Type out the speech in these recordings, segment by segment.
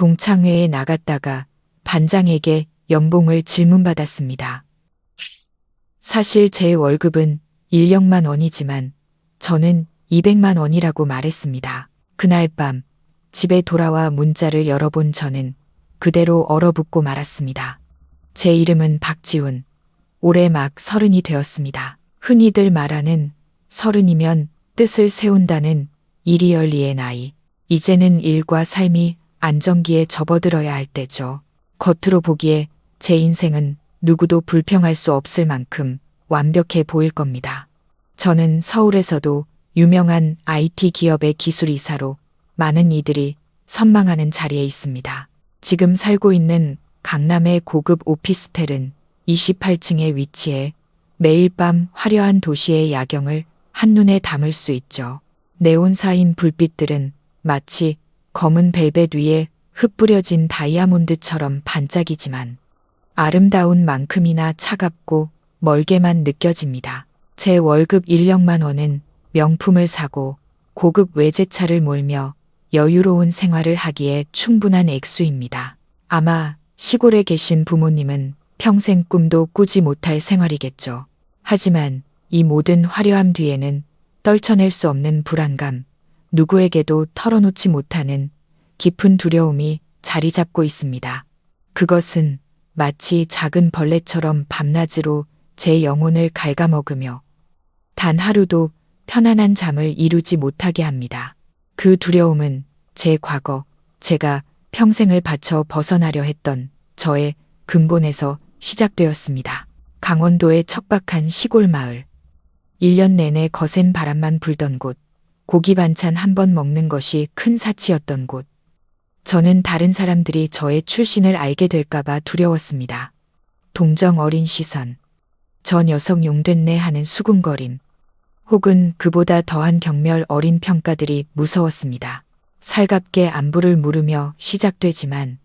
동창회에 나갔다가 반장에게 연봉을 질문받았습니다. 사실 제 월급은 1력만 원이지만 저는 200만 원이라고 말했습니다. 그날 밤 집에 돌아와 문자를 열어본 저는 그대로 얼어붙고 말았습니다. 제 이름은 박지훈. 올해 막 30이 되었습니다. 흔히들 말하는 30이면 뜻을 세운다는 이리얼리의 나이. 이제는 일과 삶이 안정기에 접어들어야 할 때죠. 겉으로 보기에 제 인생은 누구도 불평할 수 없을 만큼 완벽해 보일 겁니다. 저는 서울에서도 유명한 IT 기업의 기술이사로 많은 이들이 선망하는 자리에 있습니다. 지금 살고 있는 강남의 고급 오피스텔은 28층에 위치해 매일 밤 화려한 도시의 야경을 한눈에 담을 수 있죠. 네온사인 불빛들은 마치 검은 벨벳 위에 흩뿌려진 다이아몬드처럼 반짝이지만 아름다운 만큼이나 차갑고 멀게만 느껴집니다. 제 월급 1력만 원은 명품을 사고 고급 외제차를 몰며 여유로운 생활을 하기에 충분한 액수입니다. 아마 시골에 계신 부모님은 평생 꿈도 꾸지 못할 생활이겠죠. 하지만 이 모든 화려함 뒤에는 떨쳐낼 수 없는 불안감, 누구에게도 털어놓지 못하는 깊은 두려움이 자리 잡고 있습니다. 그것은 마치 작은 벌레처럼 밤낮으로 제 영혼을 갉아먹으며 단 하루도 편안한 잠을 이루지 못하게 합니다. 그 두려움은 제 과거, 제가 평생을 바쳐 벗어나려 했던 저의 근본에서 시작되었습니다. 강원도의 척박한 시골 마을. 1년 내내 거센 바람만 불던 곳, 고기 반찬 한 번 먹는 것이 큰 사치였던 곳. 저는 다른 사람들이 저의 출신을 알게 될까봐 두려웠습니다. 동정 어린 시선, 저 녀석 용됐네 하는 수군거림, 혹은 그보다 더한 경멸 어린 평가들이 무서웠습니다. 살갑게 안부를 물으며 시작되지만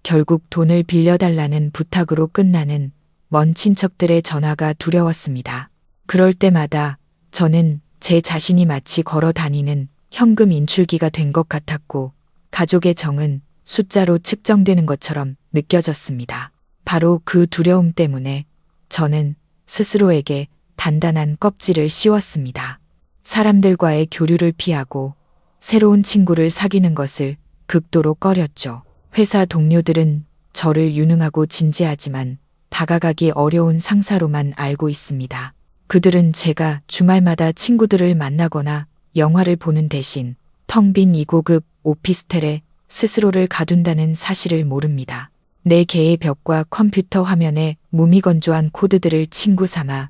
결국 돈을 빌려달라는 부탁으로 끝나는 먼 친척들의 전화가 두려웠습니다. 그럴 때마다 저는 제 자신이 마치 걸어 다니는 현금 인출기가 된 것 같았고 가족의 정은 숫자로 측정되는 것처럼 느껴졌습니다. 바로 그 두려움 때문에 저는 스스로에게 단단한 껍질을 씌웠습니다. 사람들과의 교류를 피하고 새로운 친구를 사귀는 것을 극도로 꺼렸죠. 회사 동료들은 저를 유능하고 진지하지만 다가가기 어려운 상사로만 알고 있습니다. 그들은 제가 주말마다 친구들을 만나거나 영화를 보는 대신 텅 빈 이 고급 오피스텔에 스스로를 가둔다는 사실을 모릅니다. 내 개의 벽과 컴퓨터 화면에 무미건조한 코드들을 친구 삼아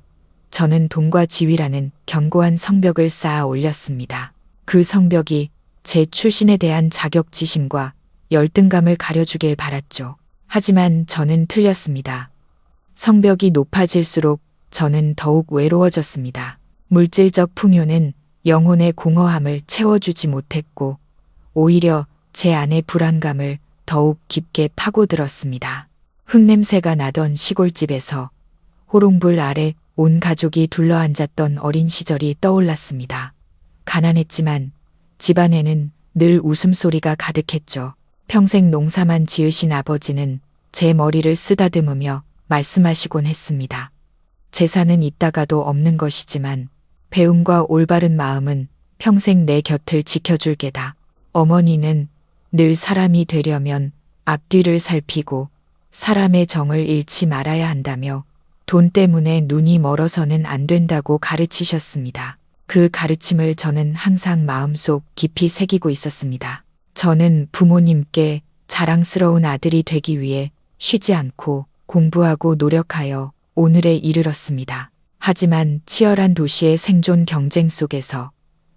저는 돈과 지위라는 견고한 성벽을 쌓아 올렸습니다. 그 성벽이 제 출신에 대한 자격지심과 열등감을 가려주길 바랐죠. 하지만 저는 틀렸습니다. 성벽이 높아질수록 저는 더욱 외로워졌습니다. 물질적 풍요는 영혼의 공허함을 채워주지 못했고 오히려 제 안의 불안감을 더욱 깊게 파고들었습니다. 흙냄새가 나던 시골집에서 호롱불 아래 온 가족이 둘러앉았던 어린 시절이 떠올랐습니다. 가난했지만 집안에는 늘 웃음소리가 가득했죠. 평생 농사만 지으신 아버지는 제 머리를 쓰다듬으며 말씀하시곤 했습니다. 재산은 있다가도 없는 것이지만 배움과 올바른 마음은 평생 내 곁을 지켜줄 게다. 어머니는 늘 사람이 되려면 앞뒤를 살피고 사람의 정을 잃지 말아야 한다며 돈 때문에 눈이 멀어서는 안 된다고 가르치셨습니다. 그 가르침을 저는 항상 마음속 깊이 새기고 있었습니다. 저는 부모님께 자랑스러운 아들이 되기 위해 쉬지 않고 공부하고 노력하여 오늘에 이르렀습니다. 하지만 치열한 도시의 생존 경쟁 속에서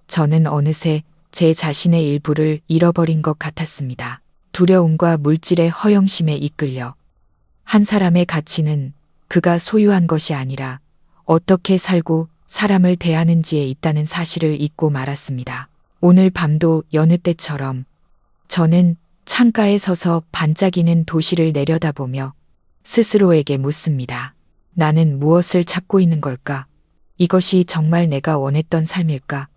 저는 어느새 제 자신의 일부를 잃어버린 것 같았습니다. 두려움과 물질의 허영심에 이끌려 한 사람의 가치는 그가 소유한 것이 아니라 어떻게 살고 사람을 대하는지에 있다는 사실을 잊고 말았습니다. 오늘 밤도 여느 때처럼 저는 창가에 서서 반짝이는 도시를 내려다보며 스스로에게 묻습니다. 나는 무엇을 찾고 있는 걸까? 이것이 정말 내가 원했던 삶일까?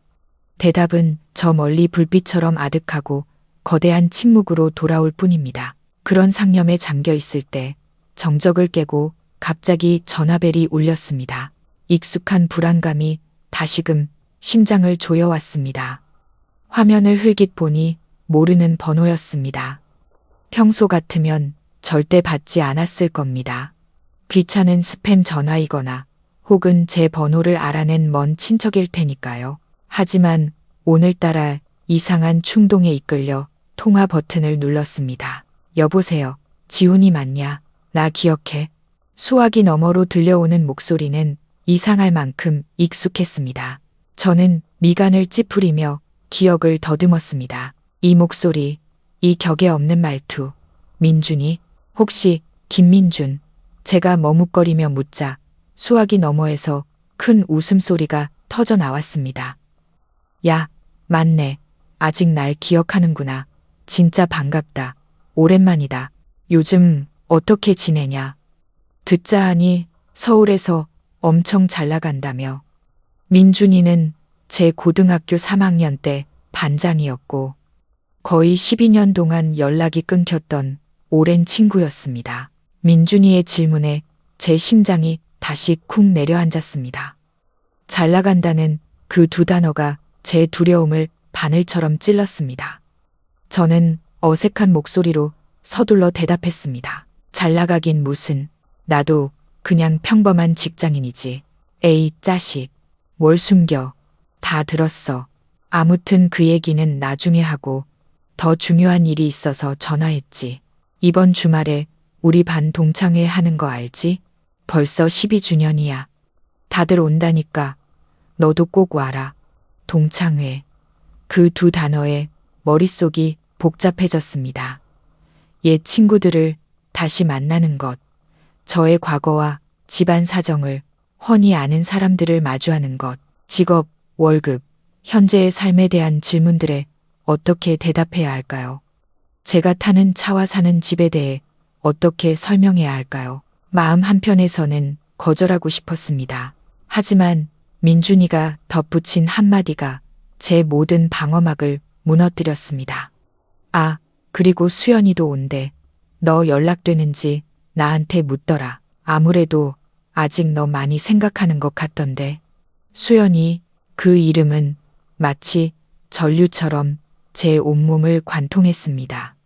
대답은 저 멀리 불빛처럼 아득하고 거대한 침묵으로 돌아올 뿐입니다. 그런 상념에 잠겨 있을 때 정적을 깨고 갑자기 전화벨이 울렸습니다. 익숙한 불안감이 다시금 심장을 조여왔습니다. 화면을 흘깃 보니 모르는 번호였습니다. 평소 같으면 절대 받지 않았을 겁니다. 귀찮은 스팸 전화이거나 혹은 제 번호를 알아낸 먼 친척일 테니까요. 하지만 오늘따라 이상한 충동에 이끌려 통화 버튼을 눌렀습니다. 여보세요. 지훈이 맞냐? 나 기억해. 수화기 너머로 들려오는 목소리는 이상할 만큼 익숙했습니다. 저는 미간을 찌푸리며 기억을 더듬었습니다. 이 목소리, 이 격에 없는 말투. 민준이? 혹시 김민준? 제가 머뭇거리며 묻자 수화기 너머에서 큰 웃음소리가 터져 나왔습니다. 야, 맞네. 아직 날 기억하는구나. 진짜 반갑다. 오랜만이다. 요즘 어떻게 지내냐? 듣자 하니 서울에서 엄청 잘 나간다며. 민준이는 제 고등학교 3학년 때 반장이었고 거의 12년 동안 연락이 끊겼던 오랜 친구였습니다. 민준이의 질문에 제 심장이 다시 쿵 내려앉았습니다. 잘 나간다는 그 두 단어가 제 두려움을 바늘처럼 찔렀습니다. 저는 어색한 목소리로 서둘러 대답했습니다. 잘 나가긴 무슨, 나도 그냥 평범한 직장인이지. 에이 짜식, 뭘 숨겨. 다 들었어. 아무튼 그 얘기는 나중에 하고 더 중요한 일이 있어서 전화했지. 이번 주말에 우리 반 동창회 하는 거 알지? 벌써 12주년이야. 다들 온다니까 너도 꼭 와라. 동창회. 그 두 단어에 머릿속이 복잡해졌습니다. 옛 친구들을 다시 만나는 것, 저의 과거와 집안 사정을 훤히 아는 사람들을 마주하는 것, 직업, 월급, 현재의 삶에 대한 질문들에 어떻게 대답해야 할까요? 제가 타는 차와 사는 집에 대해 어떻게 설명해야 할까요? 마음 한편에서는 거절하고 싶었습니다. 하지만 민준이가 덧붙인 한마디가 제 모든 방어막을 무너뜨렸습니다. 아, 그리고 수연이도 온대. 너 연락되는지 나한테 묻더라. 아무래도 아직 너 많이 생각하는 것 같던데. 수연이, 그 이름은 마치 전류처럼 제 온몸을 관통했습니다.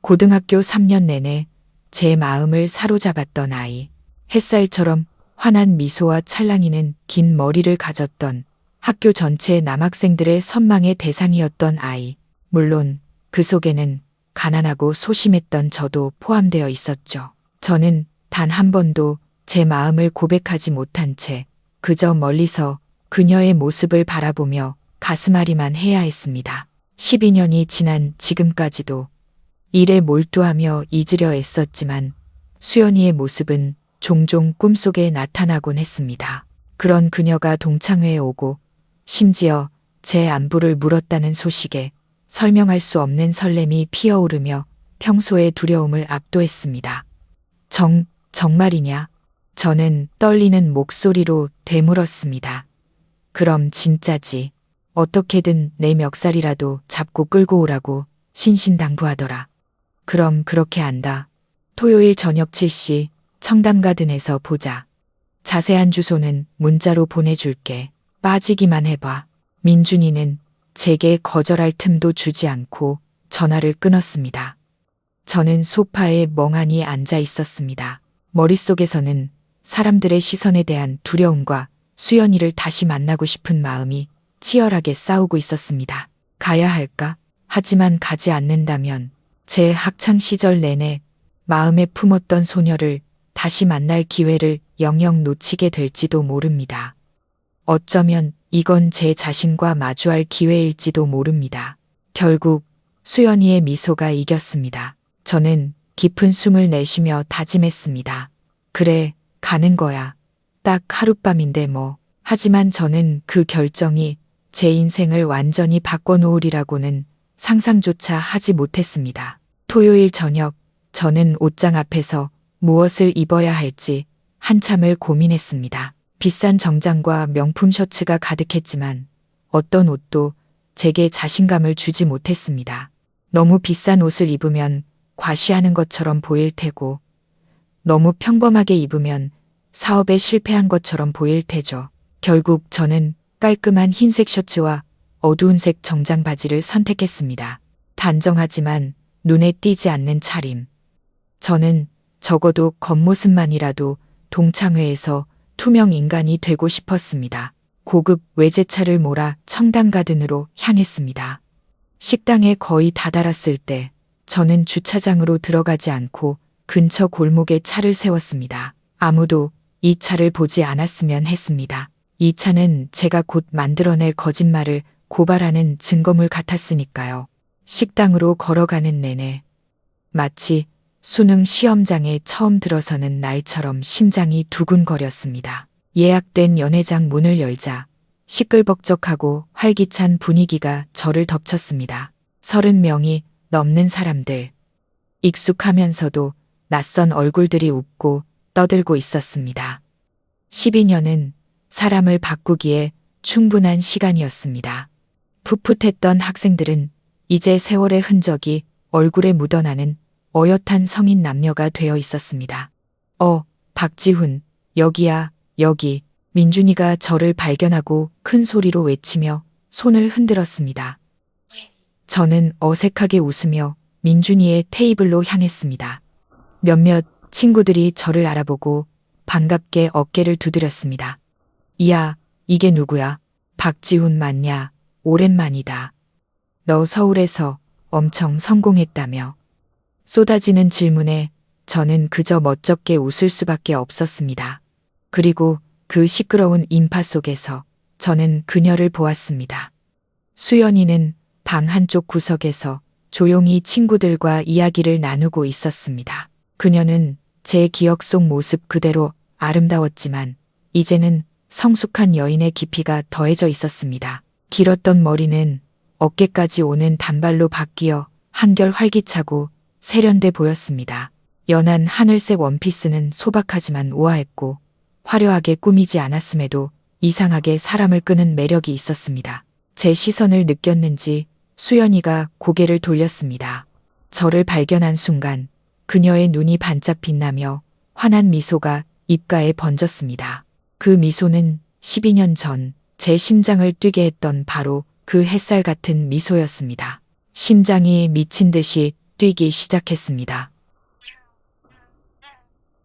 고등학교 3년 내내 제 마음을 사로잡았던 아이. 햇살처럼 환한 미소와 찰랑이는 긴 머리를 가졌던 학교 전체 남학생들의 선망의 대상이었던 아이. 물론 그 속에는 가난하고 소심했던 저도 포함되어 있었죠. 저는 단 한 번도 제 마음을 고백하지 못한 채 그저 멀리서 그녀의 모습을 바라보며 가슴앓이만 해야 했습니다. 12년이 지난 지금까지도 일에 몰두하며 잊으려 애썼지만 수연이의 모습은 종종 꿈속에 나타나곤 했습니다. 그런 그녀가 동창회에 오고 심지어 제 안부를 물었다는 소식에 설명할 수 없는 설렘이 피어오르며 평소의 두려움을 압도했습니다. 정말이냐? 저는 떨리는 목소리로 되물었습니다. 그럼 진짜지. 어떻게든 내 멱살이라도 잡고 끌고 오라고 신신당부하더라. 그럼 그렇게 한다. 토요일 저녁 7시 청담가든에서 보자. 자세한 주소는 문자로 보내줄게. 빠지기만 해봐. 민준이는 제게 거절할 틈도 주지 않고 전화를 끊었습니다. 저는 소파에 멍하니 앉아 있었습니다. 머릿속에서는 사람들의 시선에 대한 두려움과 수연이를 다시 만나고 싶은 마음이 치열하게 싸우고 있었습니다. 가야 할까? 하지만 가지 않는다면 제 학창 시절 내내 마음에 품었던 소녀를 다시 만날 기회를 영영 놓치게 될지도 모릅니다. 어쩌면 이건 제 자신과 마주할 기회일지도 모릅니다. 결국 수연이의 미소가 이겼습니다. 저는 깊은 숨을 내쉬며 다짐했습니다. 그래, 가는 거야. 딱 하룻밤인데 뭐. 하지만 저는 그 결정이 제 인생을 완전히 바꿔놓으리라고는 상상조차 하지 못했습니다. 토요일 저녁, 저는 옷장 앞에서 무엇을 입어야 할지 한참을 고민했습니다. 비싼 정장과 명품 셔츠가 가득했지만 어떤 옷도 제게 자신감을 주지 못했습니다. 너무 비싼 옷을 입으면 과시하는 것처럼 보일 테고, 너무 평범하게 입으면 사업에 실패한 것처럼 보일 테죠. 결국 저는 깔끔한 흰색 셔츠와 어두운 색 정장 바지를 선택했습니다. 단정하지만 눈에 띄지 않는 차림. 저는 적어도 겉모습만이라도 동창회에서 투명 인간이 되고 싶었습니다. 고급 외제차를 몰아 청담가든으로 향했습니다. 식당에 거의 다다랐을 때 저는 주차장으로 들어가지 않고 근처 골목에 차를 세웠습니다. 아무도 이 차를 보지 않았으면 했습니다. 이 차는 제가 곧 만들어낼 거짓말을 고발하는 증거물 같았으니까요. 식당으로 걸어가는 내내 마치 수능 시험장에 처음 들어서는 날처럼 심장이 두근거렸습니다. 예약된 연회장 문을 열자 시끌벅적하고 활기찬 분위기가 저를 덮쳤습니다. 30명이 넘는 사람들. 익숙하면서도 낯선 얼굴들이 웃고 떠들고 있었습니다. 12년은 사람을 바꾸기에 충분한 시간이었습니다. 풋풋했던 학생들은 이제 세월의 흔적이 얼굴에 묻어나는 어엿한 성인 남녀가 되어 있었습니다. 박지훈, 여기야, 여기. 민준이가 저를 발견하고 큰 소리로 외치며 손을 흔들었습니다. 저는 어색하게 웃으며 민준이의 테이블로 향했습니다. 몇몇 친구들이 저를 알아보고 반갑게 어깨를 두드렸습니다. 이야, 이게 누구야? 박지훈 맞냐? 오랜만이다. 너 서울에서 엄청 성공했다며. 쏟아지는 질문에 저는 그저 멋쩍게 웃을 수밖에 없었습니다. 그리고 그 시끄러운 인파 속에서 저는 그녀를 보았습니다. 수연이는 방 한쪽 구석에서 조용히 친구들과 이야기를 나누고 있었습니다. 그녀는 제 기억 속 모습 그대로 아름다웠지만 이제는 성숙한 여인의 깊이가 더해져 있었습니다. 길었던 머리는 어깨까지 오는 단발로 바뀌어 한결 활기차고 세련돼 보였습니다. 연한 하늘색 원피스는 소박하지만 우아했고 화려하게 꾸미지 않았음에도 이상하게 사람을 끄는 매력이 있었습니다. 제 시선을 느꼈는지 수연이가 고개를 돌렸습니다. 저를 발견한 순간 그녀의 눈이 반짝 빛나며 환한 미소가 입가에 번졌습니다. 그 미소는 12년 전 제 심장을 뛰게 했던 바로 그 햇살 같은 미소였습니다. 심장이 미친 듯이 뛰기 시작했습니다.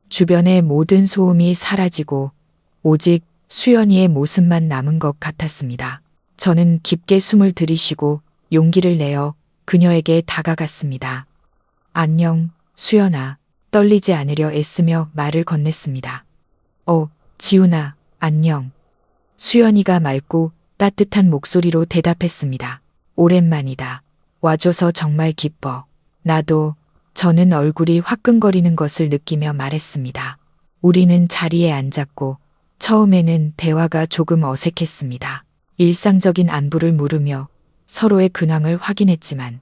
주변의 모든 소음이 사라지고 오직 수연이의 모습만 남은 것 같았습니다. 저는 깊게 숨을 들이쉬고 용기를 내어 그녀에게 다가갔습니다. 안녕, 수연아. 떨리지 않으려 애쓰며 말을 건넸습니다. 지훈아, 안녕. 수연이가 맑고 따뜻한 목소리로 대답했습니다. 오랜만이다. 와줘서 정말 기뻐. 나도. 저는 얼굴이 화끈거리는 것을 느끼며 말했습니다. 우리는 자리에 앉았고 처음에는 대화가 조금 어색했습니다. 일상적인 안부를 물으며 서로의 근황을 확인했지만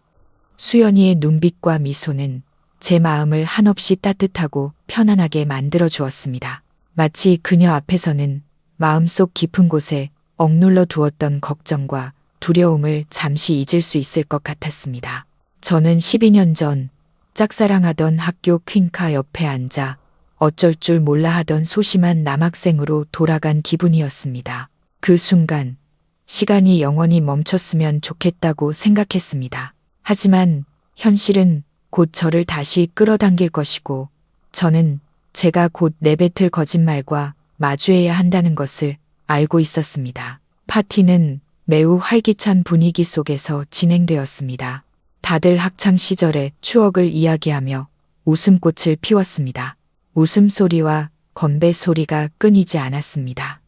수연이의 눈빛과 미소는 제 마음을 한없이 따뜻하고 편안하게 만들어 주었습니다. 마치 그녀 앞에서는 마음속 깊은 곳에 억눌러 두었던 걱정과 두려움을 잠시 잊을 수 있을 것 같았습니다. 저는 12년 전 짝사랑하던 학교 퀸카 옆에 앉아 어쩔 줄 몰라 하던 소심한 남학생으로 돌아간 기분이었습니다. 그 순간 시간이 영원히 멈췄으면 좋겠다고 생각했습니다. 하지만 현실은 곧 저를 다시 끌어당길 것이고 저는 제가 곧 내뱉을 거짓말과 마주해야 한다는 것을 알고 있었습니다. 파티는 매우 활기찬 분위기 속에서 진행되었습니다. 다들 학창 시절의 추억을 이야기하며 웃음꽃을 피웠습니다. 웃음소리와 건배 소리가 끊이지 않았습니다.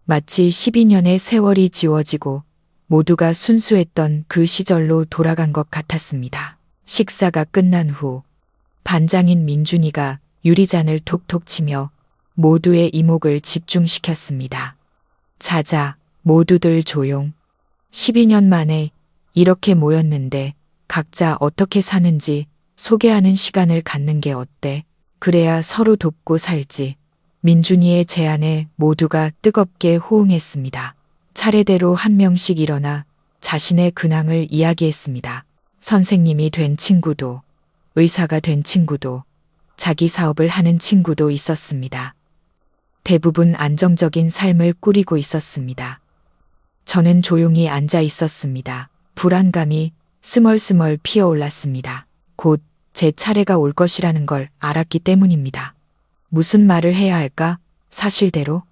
마치 12년의 세월이 지워지고 모두가 순수했던 그 시절로 돌아간 것 같았습니다. 식사가 끝난 후 반장인 민준이가 유리잔을 톡톡 치며 모두의 이목을 집중시켰습니다. 자자, 모두들 조용. 12년 만에 이렇게 모였는데 각자 어떻게 사는지 소개하는 시간을 갖는 게 어때? 그래야 서로 돕고 살지. 민준이의 제안에 모두가 뜨겁게 호응했습니다. 차례대로 한 명씩 일어나 자신의 근황을 이야기했습니다. 선생님이 된 친구도, 의사가 된 친구도, 자기 사업을 하는 친구도 있었습니다. 대부분 안정적인 삶을 꾸리고 있었습니다. 저는 조용히 앉아 있었습니다. 불안감이 스멀스멀 피어올랐습니다. 곧 제 차례가 올 것이라는 걸 알았기 때문입니다. 무슨 말을 해야 할까? 사실대로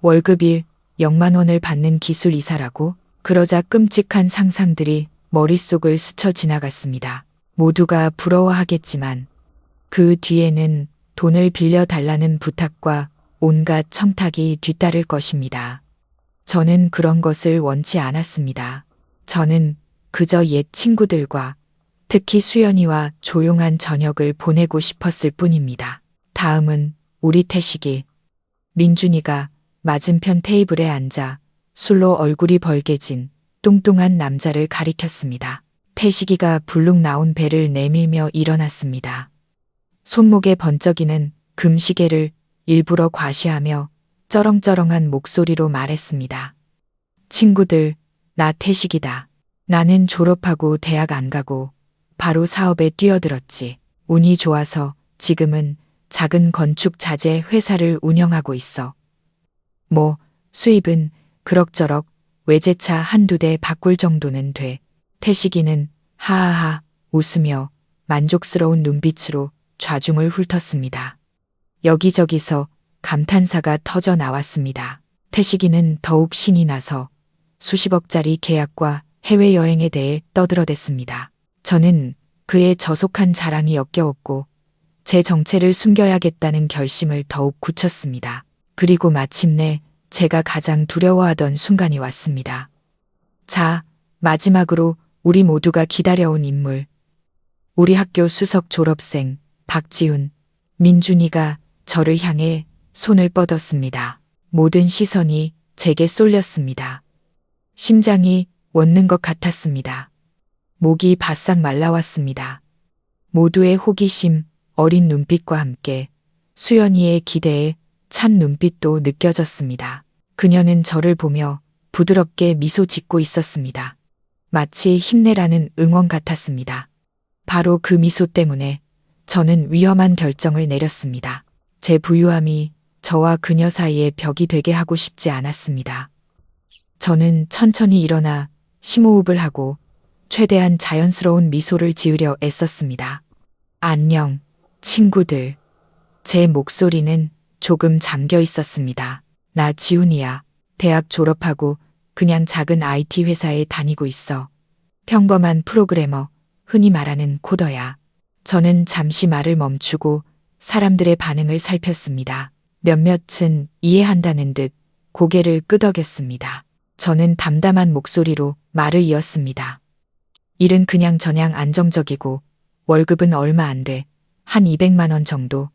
월급일 0만 원을 받는 기술 이사라고? 그러자 끔찍한 상상들이 머릿속을 스쳐 지나갔습니다. 모두가 부러워하겠지만 그 뒤에는 돈을 빌려달라는 부탁과 온갖 청탁이 뒤따를 것입니다. 저는 그런 것을 원치 않았습니다. 저는 그저 옛 친구들과 특히 수연이와 조용한 저녁을 보내고 싶었을 뿐입니다. 다음은 우리 태식이. 민준이가 맞은편 테이블에 앉아 술로 얼굴이 벌개진 뚱뚱한 남자를 가리켰습니다. 태식이가 불룩 나온 배를 내밀며 일어났습니다. 손목에 번쩍이는 금시계를 일부러 과시하며 쩌렁쩌렁한 목소리로 말했습니다. 친구들, 나 태식이다. 나는 졸업하고 대학 안 가고 바로 사업에 뛰어들었지. 운이 좋아서 지금은 작은 건축 자재 회사를 운영하고 있어. 뭐 수입은 그럭저럭 외제차 한두 대 바꿀 정도는 돼. 태식이는 하하하 웃으며 만족스러운 눈빛으로 좌중을 훑었습니다. 여기저기서 감탄사가 터져 나왔습니다. 태식이는 더욱 신이 나서 수십억짜리 계약과 해외여행에 대해 떠들어댔습니다. 저는 그의 저속한 자랑이 역겨웠고 제 정체를 숨겨야겠다는 결심을 더욱 굳혔습니다. 그리고 마침내 제가 가장 두려워하던 순간이 왔습니다. 자, 마지막으로 우리 모두가 기다려온 인물. 우리 학교 수석 졸업생 박지훈, 민준이가 저를 향해 손을 뻗었습니다. 모든 시선이 제게 쏠렸습니다. 심장이 멎는 것 같았습니다. 목이 바싹 말라왔습니다. 모두의 호기심, 어린 눈빛과 함께 수연이의 기대에 찬 눈빛도 느껴졌습니다. 그녀는 저를 보며 부드럽게 미소 짓고 있었습니다. 마치 힘내라는 응원 같았습니다. 바로 그 미소 때문에 저는 위험한 결정을 내렸습니다. 제 부유함이 저와 그녀 사이에 벽이 되게 하고 싶지 않았습니다. 저는 천천히 일어나 심호흡을 하고 최대한 자연스러운 미소를 지으려 애썼습니다. 안녕, 친구들. 제 목소리는 조금 잠겨 있었습니다. 나 지훈이야. 대학 졸업하고 그냥 작은 IT 회사에 다니고 있어. 평범한 프로그래머, 흔히 말하는 코더야. 저는 잠시 말을 멈추고 사람들의 반응을 살폈습니다. 몇몇은 이해한다는 듯 고개를 끄덕였습니다. 저는 담담한 목소리로 말을 이었습니다. 일은 그냥저냥 안정적이고 월급은 얼마 안 돼. 한 200만 원 정도.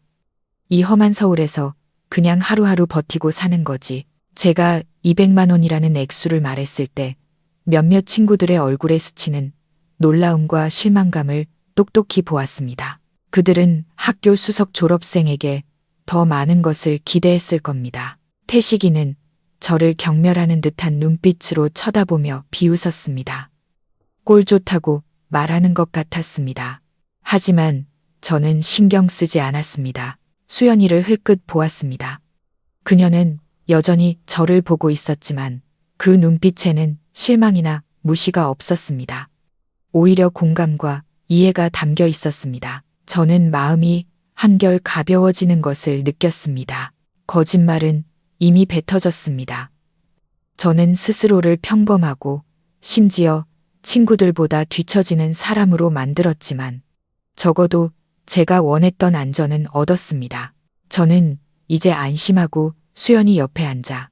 이 험한 서울에서 그냥 하루하루 버티고 사는 거지. 제가 200만 원이라는 액수를 말했을 때 몇몇 친구들의 얼굴에 스치는 놀라움과 실망감을 똑똑히 보았습니다. 그들은 학교 수석 졸업생에게 더 많은 것을 기대했을 겁니다. 태식이는 저를 경멸하는 듯한 눈빛으로 쳐다보며 비웃었습니다. 꼴 좋다고 말하는 것 같았습니다. 하지만 저는 신경 쓰지 않았습니다. 수연이를 흘끗 보았습니다. 그녀는 여전히 저를 보고 있었지만 그 눈빛에는 실망이나 무시가 없었습니다. 오히려 공감과 이해가 담겨 있었습니다. 저는 마음이 한결 가벼워지는 것을 느꼈습니다. 거짓말은 이미 뱉어졌습니다. 저는 스스로를 평범하고 심지어 친구들보다 뒤처지는 사람으로 만들었지만 적어도 제가 원했던 안전은 얻었습니다. 저는 이제 안심하고 수연이 옆에 앉아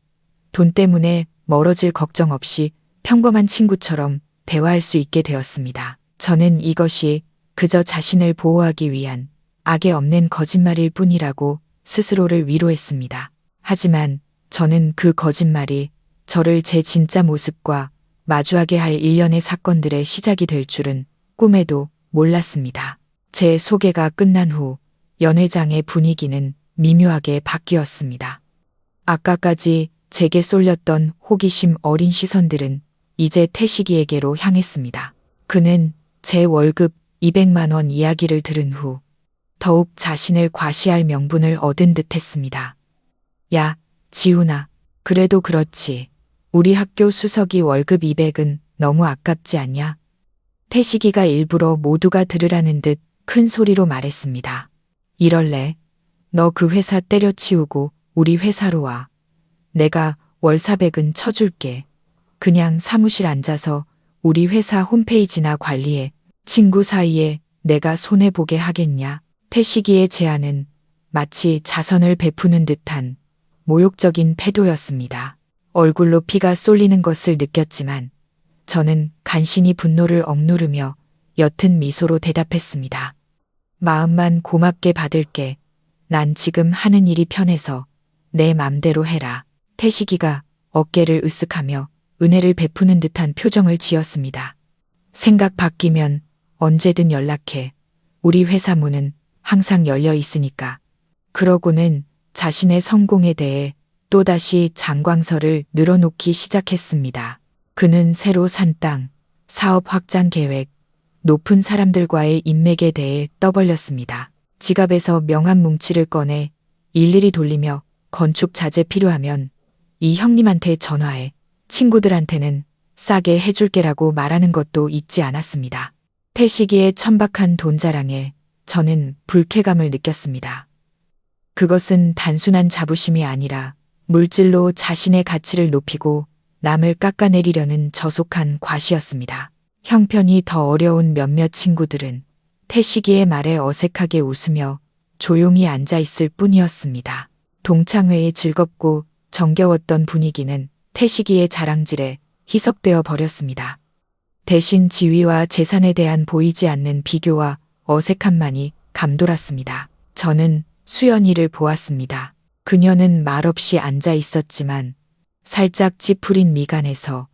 돈 때문에 멀어질 걱정 없이 평범한 친구처럼 대화할 수 있게 되었습니다. 저는 이것이 그저 자신을 보호하기 위한 악의 없는 거짓말일 뿐이라고 스스로를 위로했습니다. 하지만 저는 그 거짓말이 저를 제 진짜 모습과 마주하게 할 일련의 사건들의 시작이 될 줄은 꿈에도 몰랐습니다. 제 소개가 끝난 후 연회장의 분위기는 미묘하게 바뀌었습니다. 아까까지 제게 쏠렸던 호기심 어린 시선들은 이제 태식이에게로 향했습니다. 그는 제 월급 200만 원 이야기를 들은 후 더욱 자신을 과시할 명분을 얻은 듯 했습니다. 야, 지훈아. 그래도 그렇지. 우리 학교 수석이 월급 200은 너무 아깝지 않냐? 태식이가 일부러 모두가 들으라는 듯 큰 소리로 말했습니다. 이럴래? 너 그 회사 때려치우고 우리 회사로 와. 내가 월 400은 쳐줄게. 그냥 사무실 앉아서 우리 회사 홈페이지나 관리해. 친구 사이에 내가 손해보게 하겠냐? 태식이의 제안은 마치 자선을 베푸는 듯한 모욕적인 태도였습니다. 얼굴로 피가 쏠리는 것을 느꼈지만 저는 간신히 분노를 억누르며 옅은 미소로 대답했습니다. 마음만 고맙게 받을게. 난 지금 하는 일이 편해서 내 맘대로 해라. 태식이가 어깨를 으쓱하며 은혜를 베푸는 듯한 표정을 지었습니다. 생각 바뀌면 언제든 연락해. 우리 회사 문은 항상 열려 있으니까. 그러고는 자신의 성공에 대해 또다시 장광설을 늘어놓기 시작했습니다. 그는 새로 산 땅, 사업 확장 계획, 높은 사람들과의 인맥에 대해 떠벌렸습니다. 지갑에서 명함 뭉치를 꺼내 일일이 돌리며 건축 자재 필요하면 이 형님한테 전화해. 친구들한테는 싸게 해줄게라고 말하는 것도 잊지 않았습니다. 태식이의 천박한 돈 자랑에 저는 불쾌감을 느꼈습니다. 그것은 단순한 자부심이 아니라 물질로 자신의 가치를 높이고 남을 깎아내리려는 저속한 과시였습니다. 형편이 더 어려운 몇몇 친구들은 태식이의 말에 어색하게 웃으며 조용히 앉아 있을 뿐이었습니다. 동창회의 즐겁고 정겨웠던 분위기는 태식이의 자랑질에 희석되어 버렸습니다. 대신 지위와 재산에 대한 보이지 않는 비교와 어색함만이 감돌았습니다. 저는 수연이를 보았습니다. 그녀는 말없이 앉아 있었지만 살짝 찌푸린 미간에서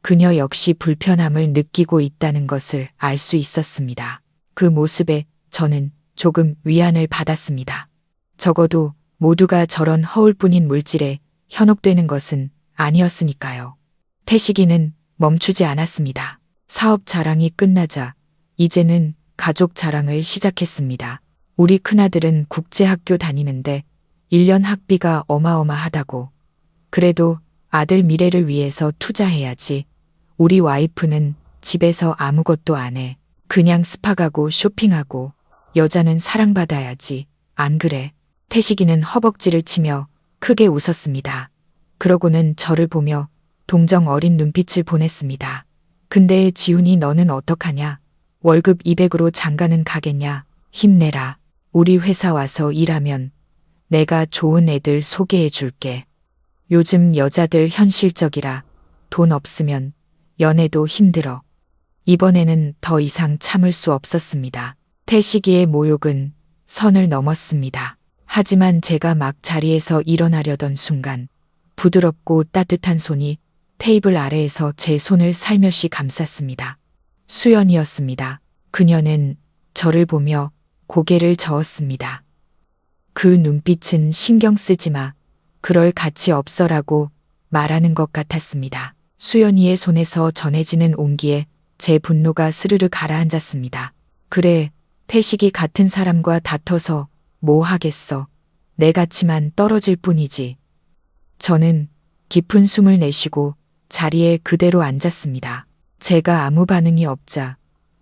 그녀 역시 불편함을 느끼고 있다는 것을 알 수 있었습니다. 그 모습에 저는 조금 위안을 받았습니다. 적어도 모두가 저런 허울뿐인 물질에 현혹되는 것은 아니었으니까요. 태식이는 멈추지 않았습니다. 사업 자랑이 끝나자 이제는 가족 자랑을 시작했습니다. 우리 큰아들은 국제학교 다니는데 1년 학비가 어마어마하다고. 그래도 아들 미래를 위해서 투자해야지. 우리 와이프는 집에서 아무것도 안 해. 그냥 스파 가고 쇼핑하고. 여자는 사랑받아야지. 안 그래? 태식이는 허벅지를 치며 크게 웃었습니다. 그러고는 저를 보며 동정 어린 눈빛을 보냈습니다. 근데 지훈이 너는 어떡하냐? 월급 200으로 장가는 가겠냐? 힘내라. 우리 회사 와서 일하면 내가 좋은 애들 소개해 줄게. 요즘 여자들 현실적이라 돈 없으면 연애도 힘들어. 이번에는 더 이상 참을 수 없었습니다. 태식이의 모욕은 선을 넘었습니다. 하지만 제가 막 자리에서 일어나려던 순간 부드럽고 따뜻한 손이 테이블 아래에서 제 손을 살며시 감쌌습니다. 수연이었습니다. 그녀는 저를 보며 고개를 저었습니다. 그 눈빛은 신경 쓰지 마. 그럴 가치 없어라고 말하는 것 같았습니다. 수연이의 손에서 전해지는 온기에 제 분노가 스르르 가라앉았습니다. 그래, 태식이 같은 사람과 다퉈서 뭐 하겠어. 내 가치만 떨어질 뿐이지. 저는 깊은 숨을 내쉬고 자리에 그대로 앉았습니다. 제가 아무 반응이 없자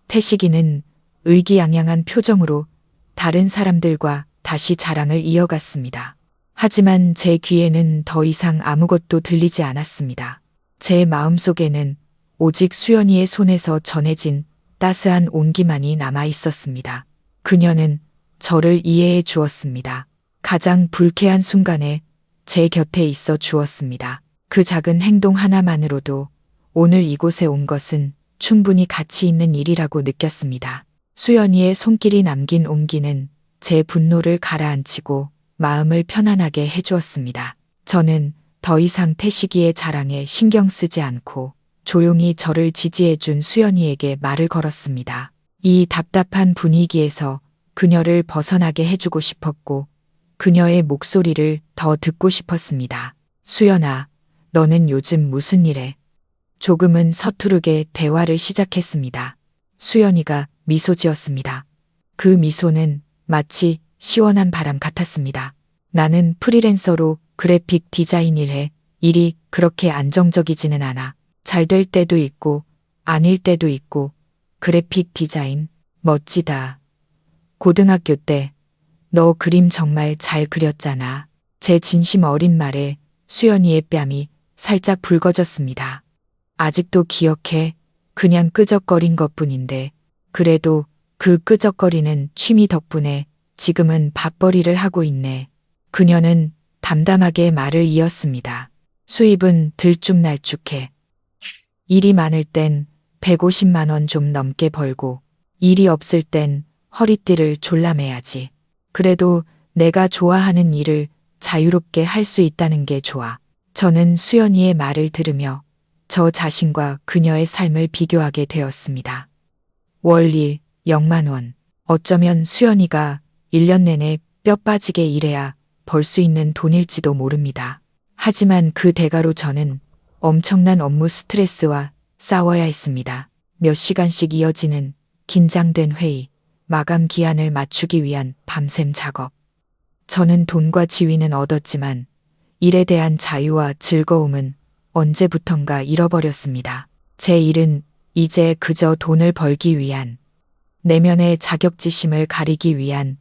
태식이는 의기양양한 표정으로 다른 사람들과 다시 자랑을 이어갔습니다. 하지만 제 귀에는 더 이상 아무것도 들리지 않았습니다. 제 마음속에는 오직 수연이의 손에서 전해진 따스한 온기만이 남아 있었습니다. 그녀는 저를 이해해 주었습니다. 가장 불쾌한 순간에 제 곁에 있어 주었습니다. 그 작은 행동 하나만으로도 오늘 이곳에 온 것은 충분히 가치 있는 일이라고 느꼈습니다. 수연이의 손길이 남긴 온기는 제 분노를 가라앉히고 마음을 편안하게 해주었습니다. 저는 더 이상 태식이의 자랑에 신경 쓰지 않고 조용히 저를 지지해준 수연이에게 말을 걸었습니다. 이 답답한 분위기에서 그녀를 벗어나게 해주고 싶었고 그녀의 목소리를 더 듣고 싶었습니다. 수연아, 너는 요즘 무슨 일해? 조금은 서투르게 대화를 시작했습니다. 수연이가 미소 지었습니다. 그 미소는 마치 시원한 바람 같았습니다. 나는 프리랜서로 그래픽 디자인 일해. 일이 그렇게 안정적이지는 않아. 잘 될 때도 있고 아닐 때도 있고. 그래픽 디자인 멋지다. 고등학교 때 너 그림 정말 잘 그렸잖아. 제 진심 어린 말에 수연이의 뺨이 살짝 붉어졌습니다. 아직도 기억해. 그냥 끄적거린 것뿐인데 그래도 그 끄적거리는 취미 덕분에 지금은 밥벌이를 하고 있네. 그녀는 담담하게 말을 이었습니다. 수입은 들쭉날쭉해. 일이 많을 땐 150만 원 좀 넘게 벌고 일이 없을 땐 허리띠를 졸라매야지. 그래도 내가 좋아하는 일을 자유롭게 할 수 있다는 게 좋아. 저는 수연이의 말을 들으며 저 자신과 그녀의 삶을 비교하게 되었습니다. 월 0만 원. 어쩌면 수연이가 1년 내내 뼈 빠지게 일해야 벌 수 있는 돈일지도 모릅니다. 하지만 그 대가로 저는 엄청난 업무 스트레스와 싸워야 했습니다. 몇 시간씩 이어지는 긴장된 회의, 마감 기한을 맞추기 위한 밤샘 작업. 저는 돈과 지위는 얻었지만 일에 대한 자유와 즐거움은 언제부턴가 잃어버렸습니다. 제 일은 이제 그저 돈을 벌기 위한, 내면의 자격지심을 가리기 위한,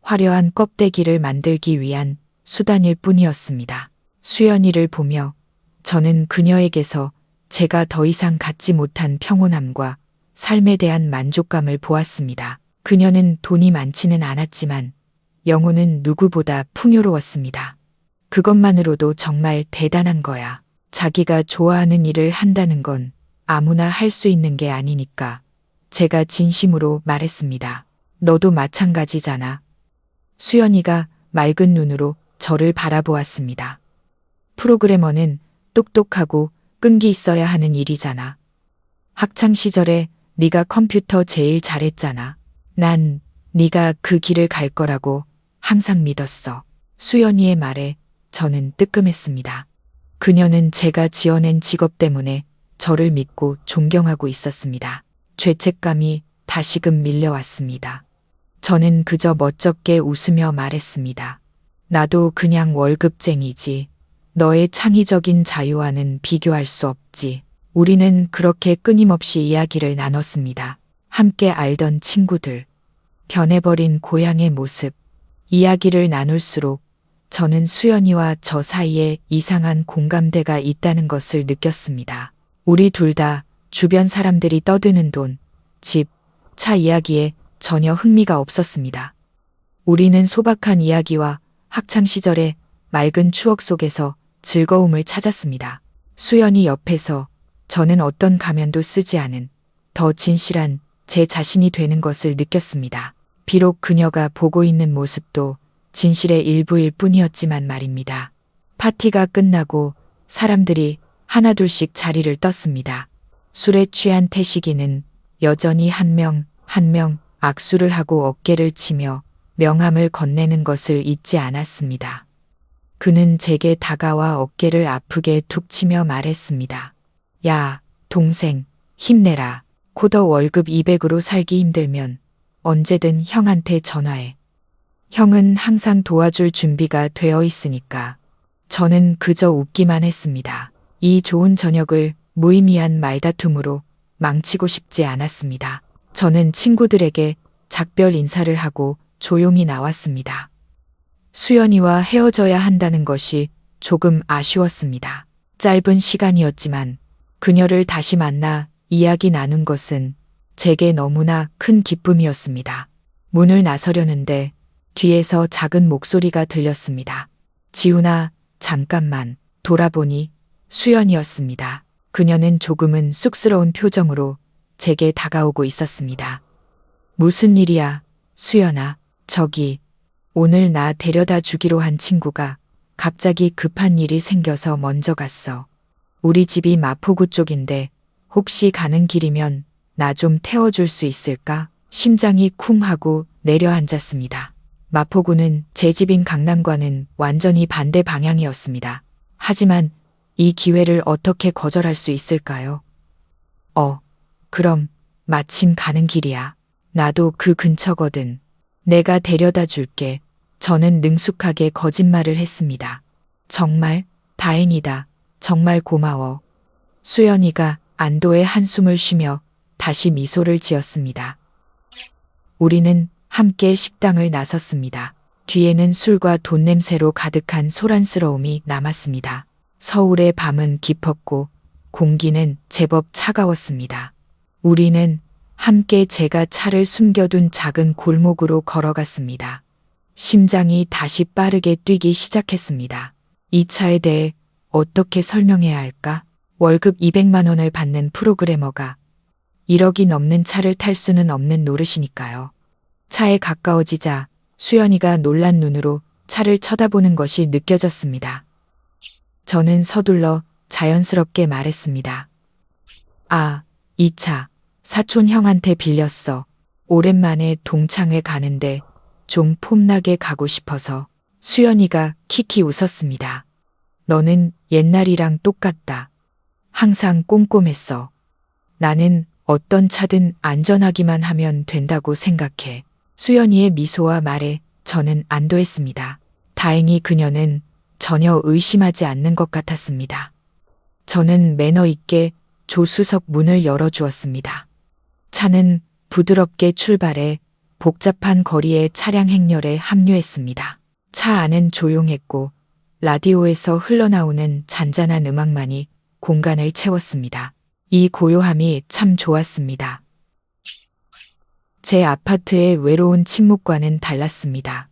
화려한 껍데기를 만들기 위한 수단일 뿐이었습니다. 수연이를 보며 저는 그녀에게서 제가 더 이상 갖지 못한 평온함과 삶에 대한 만족감을 보았습니다. 그녀는 돈이 많지는 않았지만 영혼은 누구보다 풍요로웠습니다. 그것만으로도 정말 대단한 거야. 자기가 좋아하는 일을 한다는 건 아무나 할 수 있는 게 아니니까. 제가 진심으로 말했습니다. 너도 마찬가지잖아. 수연이가 맑은 눈으로 저를 바라보았습니다. 프로그래머는 똑똑하고 끈기 있어야 하는 일이잖아. 학창 시절에 네가 컴퓨터 제일 잘했잖아. 난 네가 그 길을 갈 거라고 항상 믿었어. 수연이의 말에 저는 뜨끔했습니다. 그녀는 제가 지어낸 직업 때문에 저를 믿고 존경하고 있었습니다. 죄책감이 다시금 밀려왔습니다. 저는 그저 멋쩍게 웃으며 말했습니다. 나도 그냥 월급쟁이지. 너의 창의적인 자유와는 비교할 수 없지. 우리는 그렇게 끊임없이 이야기를 나눴습니다. 함께 알던 친구들, 변해버린 고향의 모습, 이야기를 나눌수록 저는 수연이와 저 사이에 이상한 공감대가 있다는 것을 느꼈습니다. 우리 둘 다 주변 사람들이 떠드는 돈, 집, 차 이야기에 전혀 흥미가 없었습니다. 우리는 소박한 이야기와 학창시절의 맑은 추억 속에서 즐거움을 찾았습니다. 수연이 옆에서 저는 어떤 가면도 쓰지 않은 더 진실한 제 자신이 되는 것을 느꼈습니다. 비록 그녀가 보고 있는 모습도 진실의 일부일 뿐이었지만 말입니다. 파티가 끝나고 사람들이 하나둘씩 자리를 떴습니다. 술에 취한 태식이는 여전히 한 명 한 명 악수를 하고 어깨를 치며 명함을 건네는 것을 잊지 않았습니다. 그는 제게 다가와 어깨를 아프게 툭 치며 말했습니다. 야, 동생, 힘내라. 코더 월급 200으로 살기 힘들면 언제든 형한테 전화해. 형은 항상 도와줄 준비가 되어 있으니까. 저는 그저 웃기만 했습니다. 이 좋은 저녁을 무의미한 말다툼으로 망치고 싶지 않았습니다. 저는 친구들에게 작별 인사를 하고 조용히 나왔습니다. 수연이와 헤어져야 한다는 것이 조금 아쉬웠습니다. 짧은 시간이었지만 그녀를 다시 만나 이야기 나눈 것은 제게 너무나 큰 기쁨이었습니다. 문을 나서려는데 뒤에서 작은 목소리가 들렸습니다. 지훈아, 잠깐만. 돌아보니 수연이었습니다. 그녀는 조금은 쑥스러운 표정으로 제게 다가오고 있었습니다. 무슨 일이야, 수연아. 저기, 오늘 나 데려다 주기로 한 친구가 갑자기 급한 일이 생겨서 먼저 갔어. 우리 집이 마포구 쪽인데 혹시 가는 길이면 나 좀 태워줄 수 있을까? 심장이 쿵 하고 내려앉았습니다. 마포구는 제 집인 강남과는 완전히 반대 방향이었습니다. 하지만 이 기회를 어떻게 거절할 수 있을까요? 그럼 마침 가는 길이야. 나도 그 근처거든. 내가 데려다 줄게. 저는 능숙하게 거짓말을 했습니다. 정말? 다행이다. 정말 고마워. 수연이가 안도의 한숨을 쉬며 다시 미소를 지었습니다. 우리는 함께 식당을 나섰습니다. 뒤에는 술과 돈 냄새로 가득한 소란스러움이 남았습니다. 서울의 밤은 깊었고 공기는 제법 차가웠습니다. 우리는 함께 제가 차를 숨겨둔 작은 골목으로 걸어갔습니다. 심장이 다시 빠르게 뛰기 시작했습니다. 이 차에 대해 어떻게 설명해야 할까? 월급 200만 원을 받는 프로그래머가 1억이 넘는 차를 탈 수는 없는 노릇이니까요. 차에 가까워지자 수연이가 놀란 눈으로 차를 쳐다보는 것이 느껴졌습니다. 저는 서둘러 자연스럽게 말했습니다. 아, 이 차 사촌 형한테 빌렸어. 오랜만에 동창회 가는데 좀 폼나게 가고 싶어서. 수연이가 키키 웃었습니다. 너는 옛날이랑 똑같다. 항상 꼼꼼했어. 나는 어떤 차든 안전하기만 하면 된다고 생각해. 수연이의 미소와 말에 저는 안도했습니다. 다행히 그녀는 전혀 의심하지 않는 것 같았습니다. 저는 매너 있게 조수석 문을 열어주었습니다. 차는 부드럽게 출발해 복잡한 거리의 차량 행렬에 합류했습니다. 차 안은 조용했고 라디오에서 흘러나오는 잔잔한 음악만이 공간을 채웠습니다. 이 고요함이 참 좋았습니다. 제 아파트의 외로운 침묵과는 달랐습니다.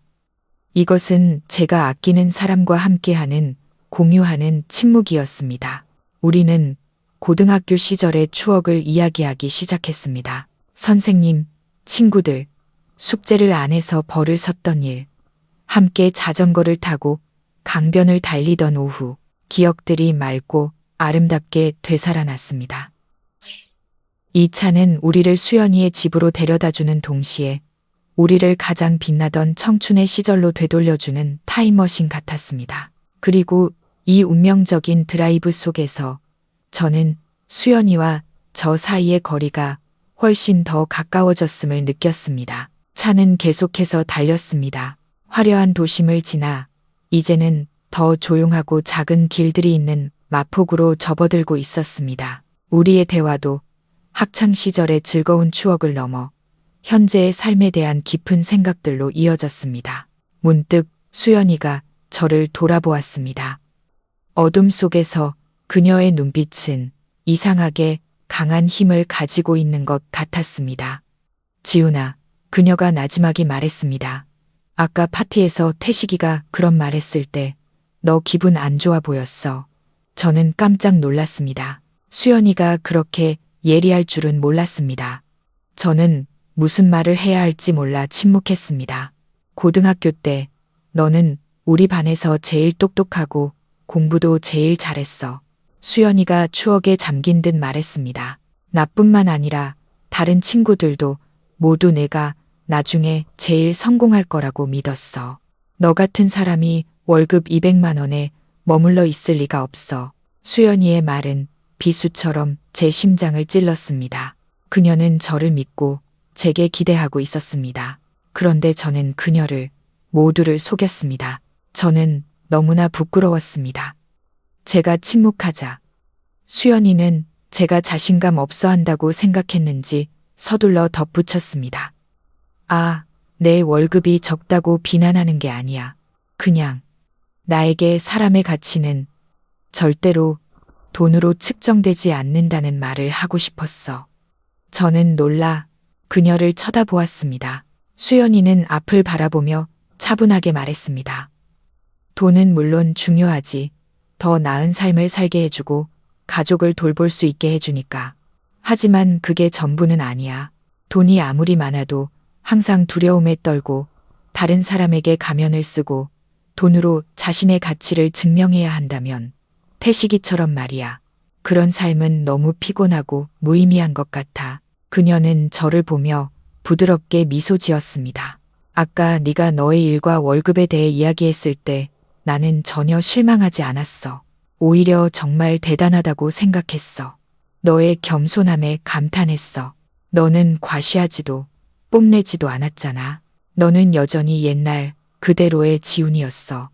이것은 제가 아끼는 사람과 함께하는 공유하는 침묵이었습니다. 우리는 고등학교 시절의 추억을 이야기하기 시작했습니다. 선생님, 친구들, 숙제를 안 해서 벌을 섰던 일, 함께 자전거를 타고 강변을 달리던 오후, 기억들이 맑고 아름답게 되살아났습니다. 이 차는 우리를 수연이의 집으로 데려다주는 동시에 우리를 가장 빛나던 청춘의 시절로 되돌려주는 타임머신 같았습니다. 그리고 이 운명적인 드라이브 속에서 저는 수연이와 저 사이의 거리가 훨씬 더 가까워졌음을 느꼈습니다. 차는 계속해서 달렸습니다. 화려한 도심을 지나 이제는 더 조용하고 작은 길들이 있는 마폭으로 접어들고 있었습니다. 우리의 대화도 학창 시절의 즐거운 추억을 넘어 현재의 삶에 대한 깊은 생각들로 이어졌습니다. 문득 수연이가 저를 돌아보았습니다. 어둠 속에서 그녀의 눈빛은 이상하게 강한 힘을 가지고 있는 것 같았습니다. 지훈아, 그녀가 나지막이 말했습니다. 아까 파티에서 태식이가 그런 말했을 때 너 기분 안 좋아 보였어. 저는 깜짝 놀랐습니다. 수연이가 그렇게 예리할 줄은 몰랐습니다. 저는 무슨 말을 해야 할지 몰라 침묵했습니다. 고등학교 때 너는 우리 반에서 제일 똑똑하고 공부도 제일 잘했어. 수연이가 추억에 잠긴 듯 말했습니다. 나뿐만 아니라 다른 친구들도 모두 내가 나중에 제일 성공할 거라고 믿었어. 너 같은 사람이 월급 200만 원에 머물러 있을 리가 없어. 수연이의 말은 비수처럼 제 심장을 찔렀습니다. 그녀는 저를 믿고 제게 기대하고 있었습니다. 그런데 저는 그녀를 모두를 속였습니다. 저는 너무나 부끄러웠습니다. 제가 침묵하자 수연이는 제가 자신감 없어 한다고 생각했는지 서둘러 덧붙였습니다. 아, 내 월급이 적다고 비난하는 게 아니야. 그냥 나에게 사람의 가치는 절대로 돈으로 측정되지 않는다는 말을 하고 싶었어. 저는 놀라 그녀를 쳐다보았습니다. 수연이는 앞을 바라보며 차분하게 말했습니다. 돈은 물론 중요하지. 더 나은 삶을 살게 해주고 가족을 돌볼 수 있게 해주니까. 하지만 그게 전부는 아니야. 돈이 아무리 많아도 항상 두려움에 떨고 다른 사람에게 가면을 쓰고 돈으로 자신의 가치를 증명해야 한다면 태식이처럼 말이야. 그런 삶은 너무 피곤하고 무의미한 것 같아. 그녀는 저를 보며 부드럽게 미소 지었습니다. 아까 네가 너의 일과 월급에 대해 이야기했을 때 나는 전혀 실망하지 않았어. 오히려 정말 대단하다고 생각했어. 너의 겸손함에 감탄했어. 너는 과시하지도 뽐내지도 않았잖아. 너는 여전히 옛날 그대로의 지훈이었어.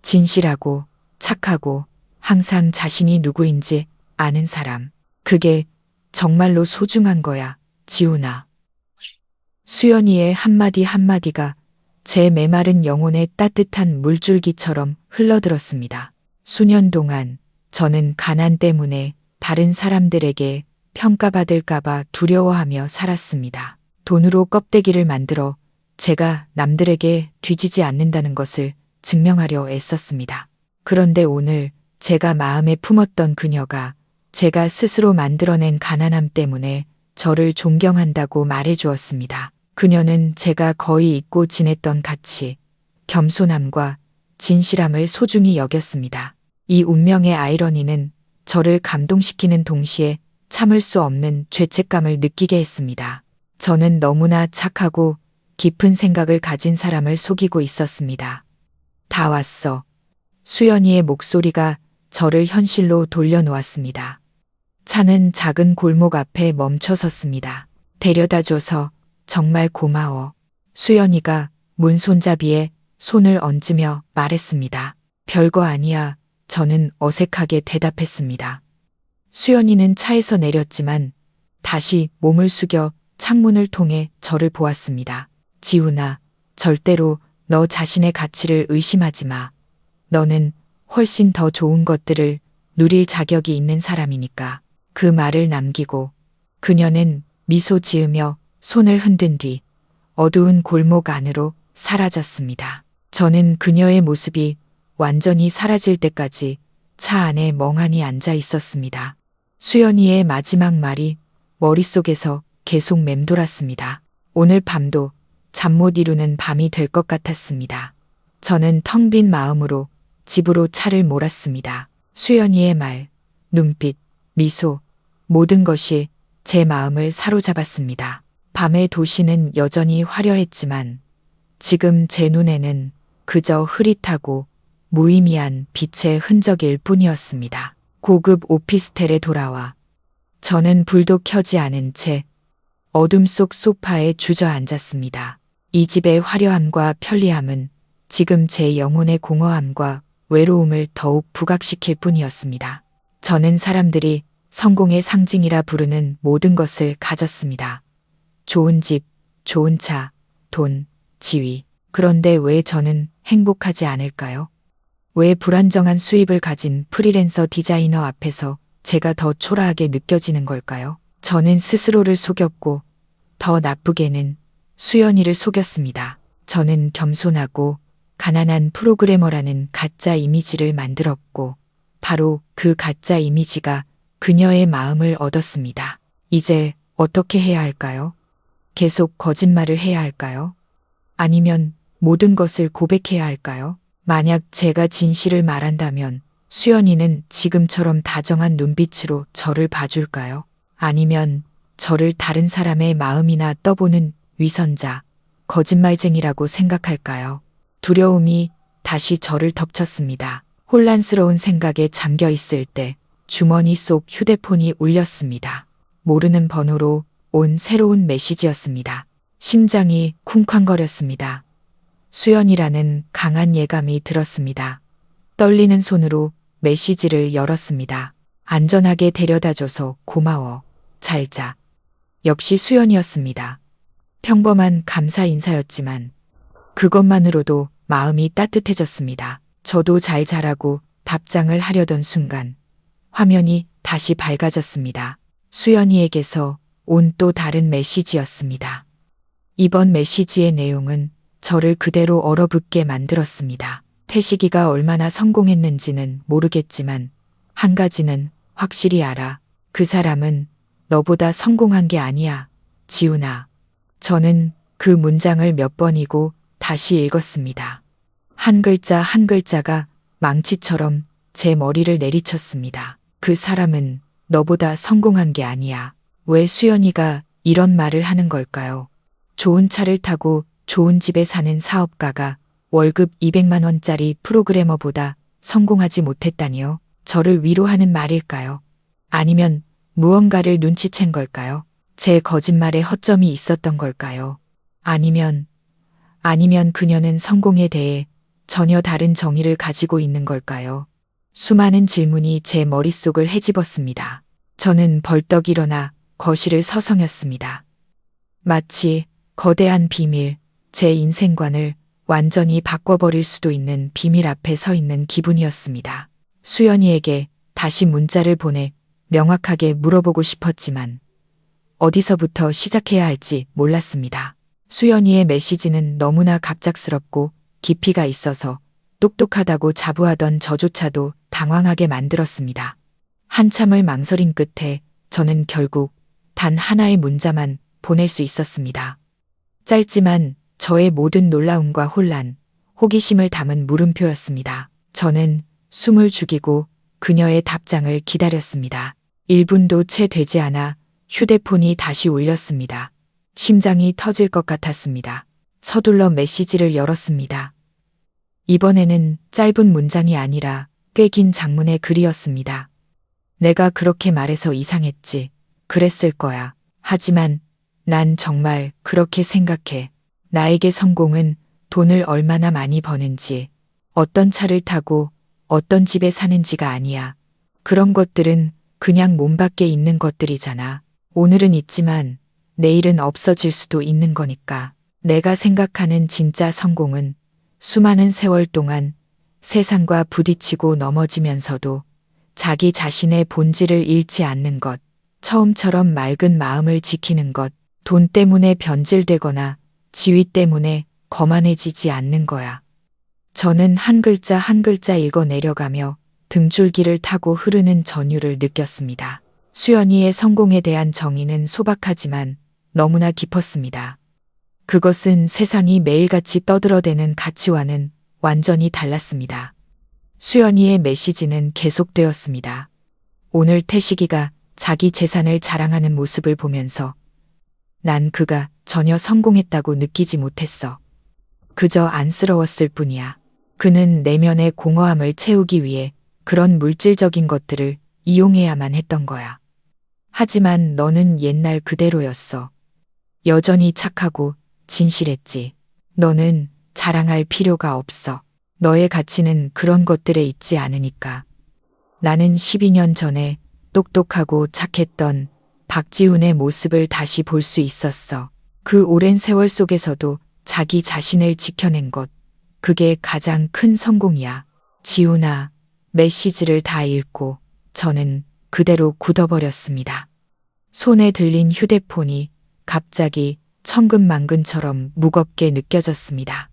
진실하고 착하고 항상 자신이 누구인지 아는 사람. 그게 정말로 소중한 거야, 지훈아. 수연이의 한마디 한마디가 제 메마른 영혼에 따뜻한 물줄기처럼 흘러들었습니다. 수년 동안 저는 가난 때문에 다른 사람들에게 평가받을까봐 두려워하며 살았습니다. 돈으로 껍데기를 만들어 제가 남들에게 뒤지지 않는다는 것을 증명하려 애썼습니다. 그런데 오늘 제가 마음에 품었던 그녀가 제가 스스로 만들어낸 가난함 때문에 저를 존경한다고 말해 주었습니다. 그녀는 제가 거의 잊고 지냈던 가치, 겸손함과 진실함을 소중히 여겼습니다. 이 운명의 아이러니는 저를 감동시키는 동시에 참을 수 없는 죄책감을 느끼게 했습니다. 저는 너무나 착하고 깊은 생각을 가진 사람을 속이고 있었습니다. 다 왔어. 수연이의 목소리가 저를 현실로 돌려놓았습니다. 차는 작은 골목 앞에 멈춰 섰습니다. 데려다줘서 정말 고마워. 수연이가 문 손잡이에 손을 얹으며 말했습니다. 별거 아니야. 저는 어색하게 대답했습니다. 수연이는 차에서 내렸지만 다시 몸을 숙여 창문을 통해 저를 보았습니다. 지훈아, 절대로 너 자신의 가치를 의심하지 마. 너는 훨씬 더 좋은 것들을 누릴 자격이 있는 사람이니까. 그 말을 남기고 그녀는 미소 지으며 손을 흔든 뒤 어두운 골목 안으로 사라졌습니다. 저는 그녀의 모습이 완전히 사라질 때까지 차 안에 멍하니 앉아 있었습니다. 수연이의 마지막 말이 머릿속에서 계속 맴돌았습니다. 오늘 밤도 잠 못 이루는 밤이 될 것 같았습니다. 저는 텅 빈 마음으로 집으로 차를 몰았습니다. 수연이의 말, 눈빛, 미소, 모든 것이 제 마음을 사로잡았습니다. 밤의 도시는 여전히 화려했지만 지금 제 눈에는 그저 흐릿하고 무의미한 빛의 흔적일 뿐이었습니다. 고급 오피스텔에 돌아와 저는 불도 켜지 않은 채 어둠 속 소파에 주저앉았습니다. 이 집의 화려함과 편리함은 지금 제 영혼의 공허함과 외로움을 더욱 부각시킬 뿐이었습니다. 저는 사람들이 성공의 상징이라 부르는 모든 것을 가졌습니다. 좋은 집, 좋은 차, 돈, 지위. 그런데 왜 저는 행복하지 않을까요? 왜 불안정한 수입을 가진 프리랜서 디자이너 앞에서 제가 더 초라하게 느껴지는 걸까요? 저는 스스로를 속였고 더 나쁘게는 수연이를 속였습니다. 저는 겸손하고 가난한 프로그래머라는 가짜 이미지를 만들었고 바로 그 가짜 이미지가 그녀의 마음을 얻었습니다. 이제 어떻게 해야 할까요? 계속 거짓말을 해야 할까요? 아니면 모든 것을 고백해야 할까요? 만약 제가 진실을 말한다면 수연이는 지금처럼 다정한 눈빛으로 저를 봐줄까요? 아니면 저를 다른 사람의 마음이나 떠보는 위선자, 거짓말쟁이라고 생각할까요? 두려움이 다시 저를 덮쳤습니다. 혼란스러운 생각에 잠겨 있을 때 주머니 속 휴대폰이 울렸습니다. 모르는 번호로 온 새로운 메시지였습니다. 심장이 쿵쾅거렸습니다. 수연이라는 강한 예감이 들었습니다. 떨리는 손으로 메시지를 열었습니다. 안전하게 데려다줘서 고마워. 잘 자. 역시 수연이었습니다. 평범한 감사 인사였지만 그것만으로도 마음이 따뜻해졌습니다. 저도 잘 자라고 답장을 하려던 순간 화면이 다시 밝아졌습니다. 수연이에게서 온 또 다른 메시지였습니다. 이번 메시지의 내용은 저를 그대로 얼어붙게 만들었습니다. 태식이가 얼마나 성공했는지는 모르겠지만 한 가지는 확실히 알아. 그 사람은 너보다 성공한 게 아니야. 지훈아. 저는 그 문장을 몇 번이고 다시 읽었습니다. 한 글자 한 글자가 망치처럼 제 머리를 내리쳤습니다. 그 사람은 너보다 성공한 게 아니야. 왜 수연이가 이런 말을 하는 걸까요? 좋은 차를 타고 좋은 집에 사는 사업가가 월급 200만 원짜리 프로그래머보다 성공하지 못했다니요? 저를 위로하는 말일까요? 아니면 무언가를 눈치챈 걸까요? 제 거짓말에 허점이 있었던 걸까요? 아니면 그녀는 성공에 대해 전혀 다른 정의를 가지고 있는 걸까요? 수많은 질문이 제 머릿속을 헤집었습니다. 저는 벌떡 일어나 거실을 서성였습니다. 마치 거대한 비밀, 제 인생관을 완전히 바꿔버릴 수도 있는 비밀 앞에 서 있는 기분이었습니다. 수연이에게 다시 문자를 보내 명확하게 물어보고 싶었지만 어디서부터 시작해야 할지 몰랐습니다. 수연이의 메시지는 너무나 갑작스럽고 깊이가 있어서 똑똑하다고 자부하던 저조차도 당황하게 만들었습니다. 한참을 망설인 끝에 저는 결국 단 하나의 문자만 보낼 수 있었습니다. 짧지만 저의 모든 놀라움과 혼란, 호기심을 담은 물음표였습니다. 저는 숨을 죽이고 그녀의 답장을 기다렸습니다. 1분도 채 되지 않아 휴대폰이 다시 울렸습니다. 심장이 터질 것 같았습니다. 서둘러 메시지를 열었습니다. 이번에는 짧은 문장이 아니라 꽤 긴 장문의 글이었습니다. 내가 그렇게 말해서 이상했지. 그랬을 거야. 하지만 난 정말 그렇게 생각해. 나에게 성공은 돈을 얼마나 많이 버는지, 어떤 차를 타고 어떤 집에 사는지가 아니야. 그런 것들은 그냥 몸 밖에 있는 것들이잖아. 오늘은 있지만 내일은 없어질 수도 있는 거니까. 내가 생각하는 진짜 성공은 수많은 세월 동안 세상과 부딪히고 넘어지면서도 자기 자신의 본질을 잃지 않는 것, 처음처럼 맑은 마음을 지키는 것, 돈 때문에 변질되거나 지위 때문에 거만해지지 않는 거야. 저는 한 글자 한 글자 읽어 내려가며 등줄기를 타고 흐르는 전율을 느꼈습니다. 수연이의 성공에 대한 정의는 소박하지만 너무나 깊었습니다. 그것은 세상이 매일같이 떠들어대는 가치와는 완전히 달랐습니다. 수연이의 메시지는 계속되었습니다. 오늘 태식이가 자기 재산을 자랑하는 모습을 보면서 난 그가 전혀 성공했다고 느끼지 못했어. 그저 안쓰러웠을 뿐이야. 그는 내면의 공허함을 채우기 위해 그런 물질적인 것들을 이용해야만 했던 거야. 하지만 너는 옛날 그대로였어. 여전히 착하고 진실했지. 너는 자랑할 필요가 없어. 너의 가치는 그런 것들에 있지 않으니까. 나는 12년 전에 똑똑하고 착했던 박지훈의 모습을 다시 볼 수 있었어. 그 오랜 세월 속에서도 자기 자신을 지켜낸 것. 그게 가장 큰 성공이야. 지훈아, 메시지를 다 읽고 저는 그대로 굳어버렸습니다. 손에 들린 휴대폰이 갑자기 천근만근처럼 무겁게 느껴졌습니다.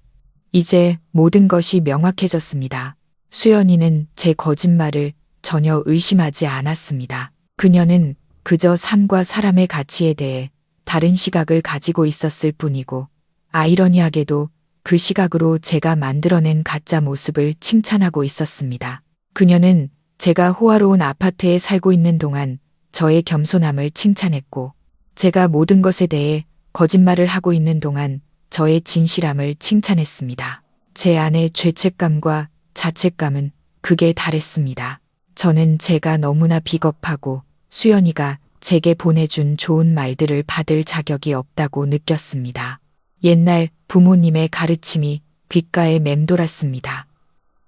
이제 모든 것이 명확해졌습니다. 수연이는 제 거짓말을 전혀 의심하지 않았습니다. 그녀는 그저 삶과 사람의 가치에 대해 다른 시각을 가지고 있었을 뿐이고, 아이러니하게도 그 시각으로 제가 만들어낸 가짜 모습을 칭찬하고 있었습니다. 그녀는 제가 호화로운 아파트에 살고 있는 동안 저의 겸손함을 칭찬했고, 제가 모든 것에 대해 거짓말을 하고 있는 동안 저의 진실함을 칭찬했습니다. 제 안의 죄책감과 자책감은 극에 달했습니다. 저는 제가 너무나 비겁하고 수연이가 제게 보내준 좋은 말들을 받을 자격이 없다고 느꼈습니다. 옛날 부모님의 가르침이 귓가에 맴돌았습니다.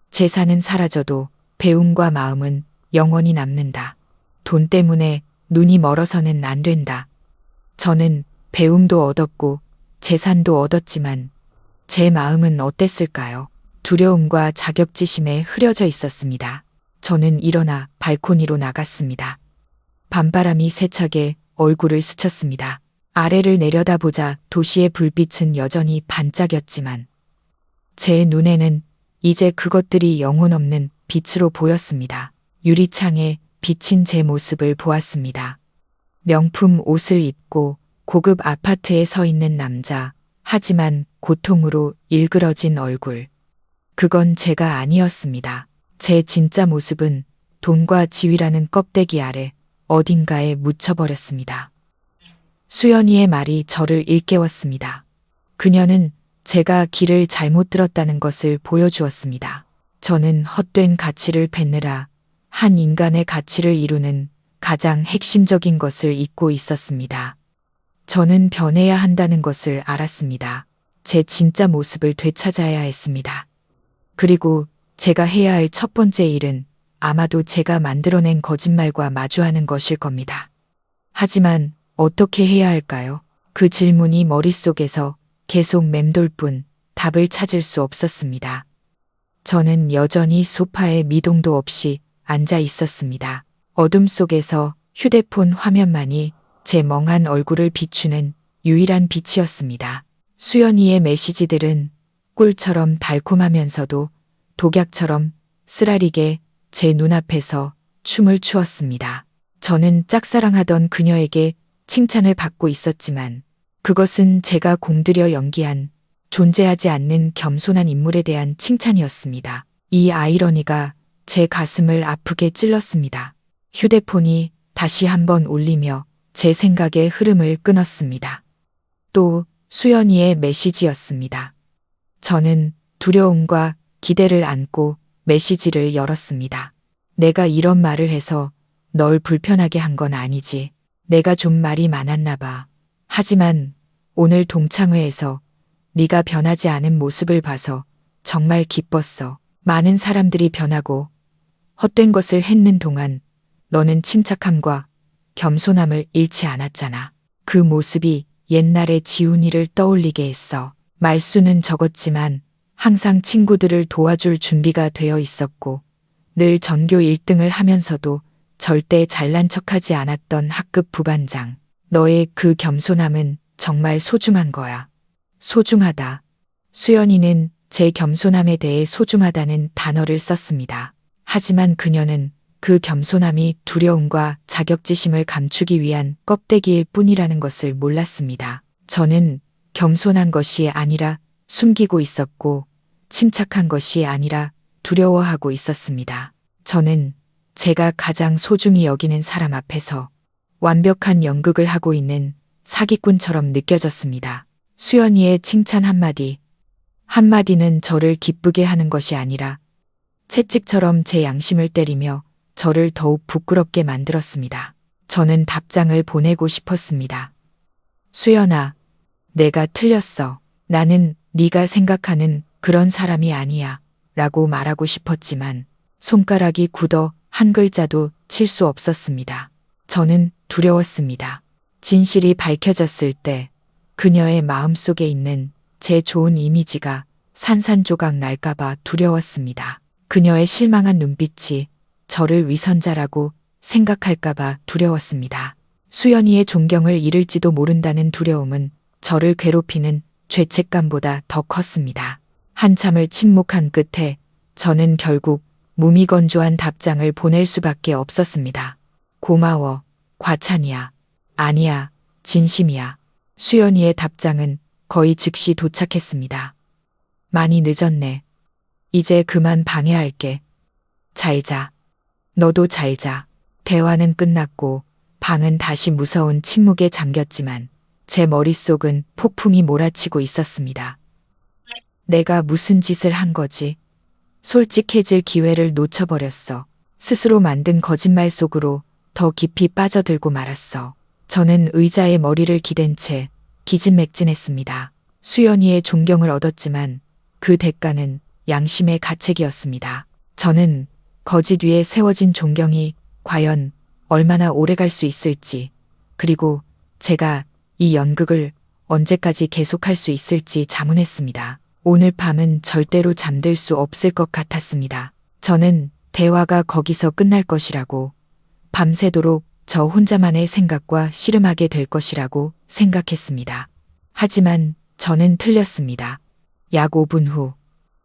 재산은 사라져도 배움과 마음은 영원히 남는다. 돈 때문에 눈이 멀어서는 안 된다. 저는 배움도 얻었고 재산도 얻었지만 제 마음은 어땠을까요? 두려움과 자격지심에 흐려져 있었습니다. 저는 일어나 발코니로 나갔습니다. 밤바람이 세차게 얼굴을 스쳤습니다. 아래를 내려다보자 도시의 불빛은 여전히 반짝였지만 제 눈에는 이제 그것들이 영혼 없는 빛으로 보였습니다. 유리창에 비친 제 모습을 보았습니다. 명품 옷을 입고 고급 아파트에 서 있는 남자, 하지만 고통으로 일그러진 얼굴. 그건 제가 아니었습니다. 제 진짜 모습은 돈과 지위라는 껍데기 아래 어딘가에 묻혀버렸습니다. 수연이의 말이 저를 일깨웠습니다. 그녀는 제가 길을 잘못 들었다는 것을 보여주었습니다. 저는 헛된 가치를 뱉느라 한 인간의 가치를 이루는 가장 핵심적인 것을 잊고 있었습니다. 저는 변해야 한다는 것을 알았습니다. 제 진짜 모습을 되찾아야 했습니다. 그리고 제가 해야 할 첫 번째 일은 아마도 제가 만들어낸 거짓말과 마주하는 것일 겁니다. 하지만 어떻게 해야 할까요? 그 질문이 머릿속에서 계속 맴돌 뿐 답을 찾을 수 없었습니다. 저는 여전히 소파에 미동도 없이 앉아 있었습니다. 어둠 속에서 휴대폰 화면만이 제 멍한 얼굴을 비추는 유일한 빛이었습니다. 수연이의 메시지들은 꿀처럼 달콤하면서도 독약처럼 쓰라리게 제 눈앞에서 춤을 추었습니다. 저는 짝사랑하던 그녀에게 칭찬을 받고 있었지만 그것은 제가 공들여 연기한 존재하지 않는 겸손한 인물에 대한 칭찬이었습니다. 이 아이러니가 제 가슴을 아프게 찔렀습니다. 휴대폰이 다시 한번 울리며 제 생각의 흐름을 끊었습니다. 또 수연이의 메시지였습니다. 저는 두려움과 기대를 안고 메시지를 열었습니다. 내가 이런 말을 해서 널 불편하게 한 건 아니지. 내가 좀 말이 많았나 봐. 하지만 오늘 동창회에서 네가 변하지 않은 모습을 봐서 정말 기뻤어. 많은 사람들이 변하고 헛된 것을 했는 동안 너는 침착함과 겸손함을 잃지 않았잖아. 그 모습이 옛날의 지훈이를 떠올리게 했어. 말수는 적었지만 항상 친구들을 도와줄 준비가 되어 있었고 늘 전교 1등을 하면서도 절대 잘난 척하지 않았던 학급 부반장. 너의 그 겸손함은 정말 소중한 거야. 소중하다. 수연이는 제 겸손함에 대해 소중하다는 단어를 썼습니다. 하지만 그녀는 그 겸손함이 두려움과 자격지심을 감추기 위한 껍데기일 뿐이라는 것을 몰랐습니다. 저는 겸손한 것이 아니라 숨기고 있었고 침착한 것이 아니라 두려워하고 있었습니다. 저는 제가 가장 소중히 여기는 사람 앞에서 완벽한 연극을 하고 있는 사기꾼처럼 느껴졌습니다. 수연이의 칭찬 한마디는 저를 기쁘게 하는 것이 아니라 채찍처럼 제 양심을 때리며 저를 더욱 부끄럽게 만들었습니다. 저는 답장을 보내고 싶었습니다. 수연아, 내가 틀렸어. 나는 네가 생각하는 그런 사람이 아니야. 라고 말하고 싶었지만 손가락이 굳어 한 글자도 칠 수 없었습니다. 저는 두려웠습니다. 진실이 밝혀졌을 때 그녀의 마음속에 있는 제 좋은 이미지가 산산조각 날까봐 두려웠습니다. 그녀의 실망한 눈빛이 저를 위선자라고 생각할까봐 두려웠습니다. 수연이의 존경을 잃을지도 모른다는 두려움은 저를 괴롭히는 죄책감보다 더 컸습니다. 한참을 침묵한 끝에 저는 결국 무미건조한 답장을 보낼 수밖에 없었습니다. 고마워, 과찬이야. 아니야, 진심이야. 수연이의 답장은 거의 즉시 도착했습니다. 많이 늦었네. 이제 그만 방해할게. 잘 자. 너도 잘 자. 대화는 끝났고 방은 다시 무서운 침묵에 잠겼지만 제 머릿속은 폭풍이 몰아치고 있었습니다. 내가 무슨 짓을 한 거지? 솔직해질 기회를 놓쳐버렸어. 스스로 만든 거짓말 속으로 더 깊이 빠져들고 말았어. 저는 의자에 머리를 기댄 채 기진맥진했습니다. 수연이의 존경을 얻었지만 그 대가는 양심의 가책이었습니다. 저는 거짓 위에 세워진 존경이 과연 얼마나 오래 갈 수 있을지, 그리고 제가 이 연극을 언제까지 계속할 수 있을지 자문했습니다. 오늘 밤은 절대로 잠들 수 없을 것 같았습니다. 저는 대화가 거기서 끝날 것이라고, 밤새도록 저 혼자만의 생각과 씨름하게 될 것이라고 생각했습니다. 하지만 저는 틀렸습니다. 약 5분 후,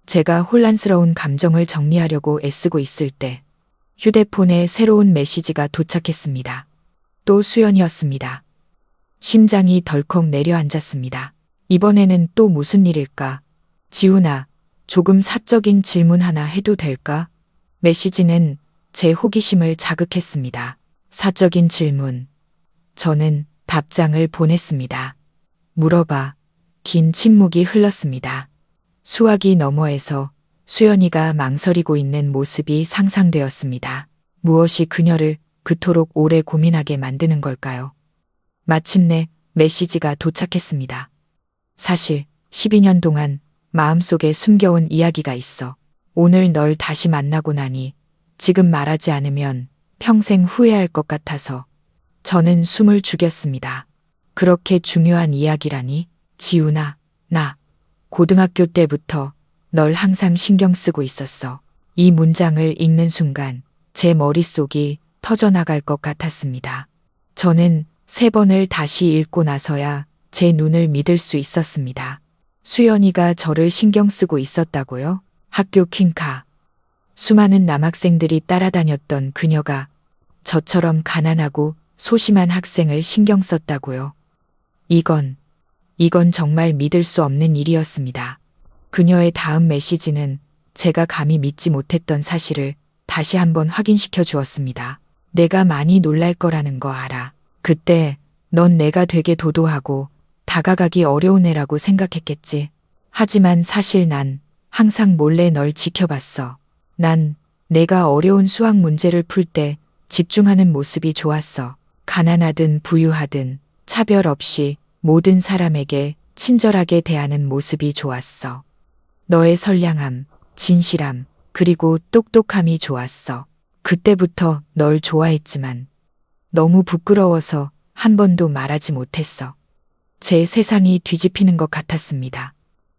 제가 혼란스러운 감정을 정리하려고 애쓰고 있을 때 휴대폰에 새로운 메시지가 도착했습니다. 또 수연이었습니다. 심장이 덜컥 내려앉았습니다. 이번에는 또 무슨 일일까? 지훈아, 조금 사적인 질문 하나 해도 될까? 메시지는 제 호기심을 자극했습니다. 사적인 질문. 저는 답장을 보냈습니다. 물어봐. 긴 침묵이 흘렀습니다. 수화기 너머에서 수연이가 망설이고 있는 모습이 상상되었습니다. 무엇이 그녀를 그토록 오래 고민하게 만드는 걸까요? 마침내 메시지가 도착했습니다. 사실 12년 동안 마음속에 숨겨온 이야기가 있어. 오늘 널 다시 만나고 나니 지금 말하지 않으면 평생 후회할 것 같아서 저는 숨을 죽였습니다. 그렇게 중요한 이야기라니? 지훈아, 나 고등학교 때부터 널 항상 신경 쓰고 있었어. 이 문장을 읽는 순간 제 머릿속이 터져나갈 것 같았습니다. 저는 3번을 다시 읽고 나서야 제 눈을 믿을 수 있었습니다. 수연이가 저를 신경 쓰고 있었다고요? 학교 퀸카. 수많은 남학생들이 따라다녔던 그녀가 저처럼 가난하고 소심한 학생을 신경 썼다고요. 이건 정말 믿을 수 없는 일이었습니다. 그녀의 다음 메시지는 제가 감히 믿지 못했던 사실을 다시 한번 확인시켜 주었습니다. 내가 많이 놀랄 거라는 거 알아. 그때 넌 내가 되게 도도하고 다가가기 어려운 애라고 생각했겠지. 하지만 사실 난 항상 몰래 널 지켜봤어. 난 내가 어려운 수학 문제를 풀 때 집중하는 모습이 좋았어. 가난하든 부유하든 차별 없이 모든 사람에게 친절하게 대하는 모습이 좋았어. 너의 선량함, 진실함, 그리고 똑똑함이 좋았어. 그때부터 널 좋아했지만 너무 부끄러워서 한 번도 말하지 못했어. 제 세상이 뒤집히는 것 같았습니다.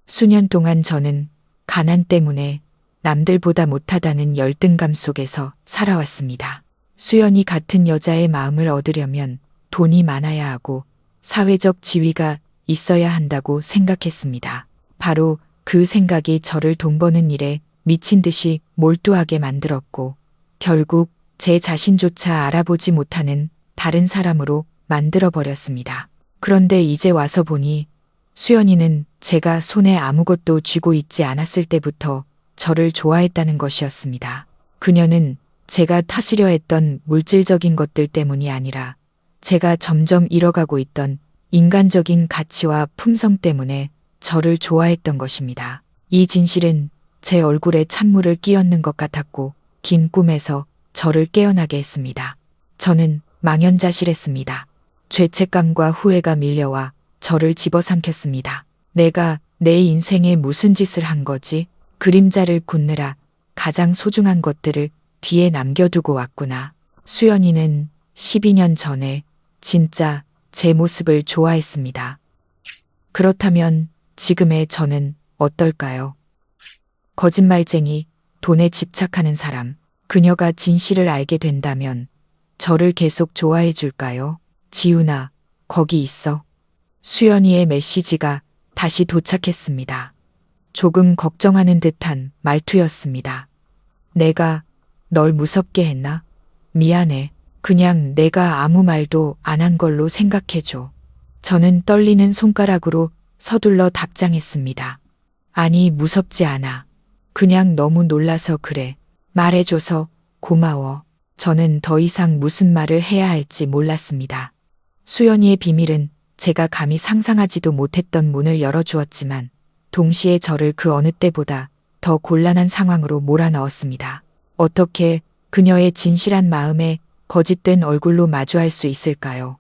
수년 동안 저는 가난 때문에 남들보다 못하다는 열등감 속에서 살아왔습니다. 수연이 같은 여자의 마음을 얻으려면 돈이 많아야 하고 사회적 지위가 있어야 한다고 생각했습니다. 바로 그 생각이 저를 돈 버는 일에 미친 듯이 몰두하게 만들었고 결국 제 자신조차 알아보지 못하는 다른 사람으로 만들어버렸습니다. 그런데 이제 와서 보니 수연이는 제가 손에 아무것도 쥐고 있지 않았을 때부터 저를 좋아했다는 것이었습니다. 그녀는 제가 타시려 했던 물질적인 것들 때문이 아니라 제가 점점 잃어가고 있던 인간적인 가치와 품성 때문에 저를 좋아했던 것입니다. 이 진실은 제 얼굴에 찬물을 끼얹는 것 같았고 긴 꿈에서 저를 깨어나게 했습니다. 저는 망연자실했습니다. 죄책감과 후회가 밀려와 저를 집어삼켰습니다. 내가 내 인생에 무슨 짓을 한 거지? 그림자를 굳느라 가장 소중한 것들을 뒤에 남겨두고 왔구나. 수연이는 12년 전에 진짜 제 모습을 좋아했습니다. 그렇다면 지금의 저는 어떨까요? 거짓말쟁이, 돈에 집착하는 사람, 그녀가 진실을 알게 된다면 저를 계속 좋아해 줄까요? 지훈아, 거기 있어. 수연이의 메시지가 다시 도착했습니다. 조금 걱정하는 듯한 말투였습니다. 내가 널 무섭게 했나? 미안해. 그냥 내가 아무 말도 안 한 걸로 생각해줘. 저는 떨리는 손가락으로 서둘러 답장했습니다. 아니, 무섭지 않아. 그냥 너무 놀라서 그래. 말해줘서 고마워. 저는 더 이상 무슨 말을 해야 할지 몰랐습니다. 수연이의 비밀은 제가 감히 상상하지도 못했던 문을 열어주었지만 동시에 저를 그 어느 때보다 더 곤란한 상황으로 몰아넣었습니다. 어떻게 그녀의 진실한 마음에 거짓된 얼굴로 마주할 수 있을까요?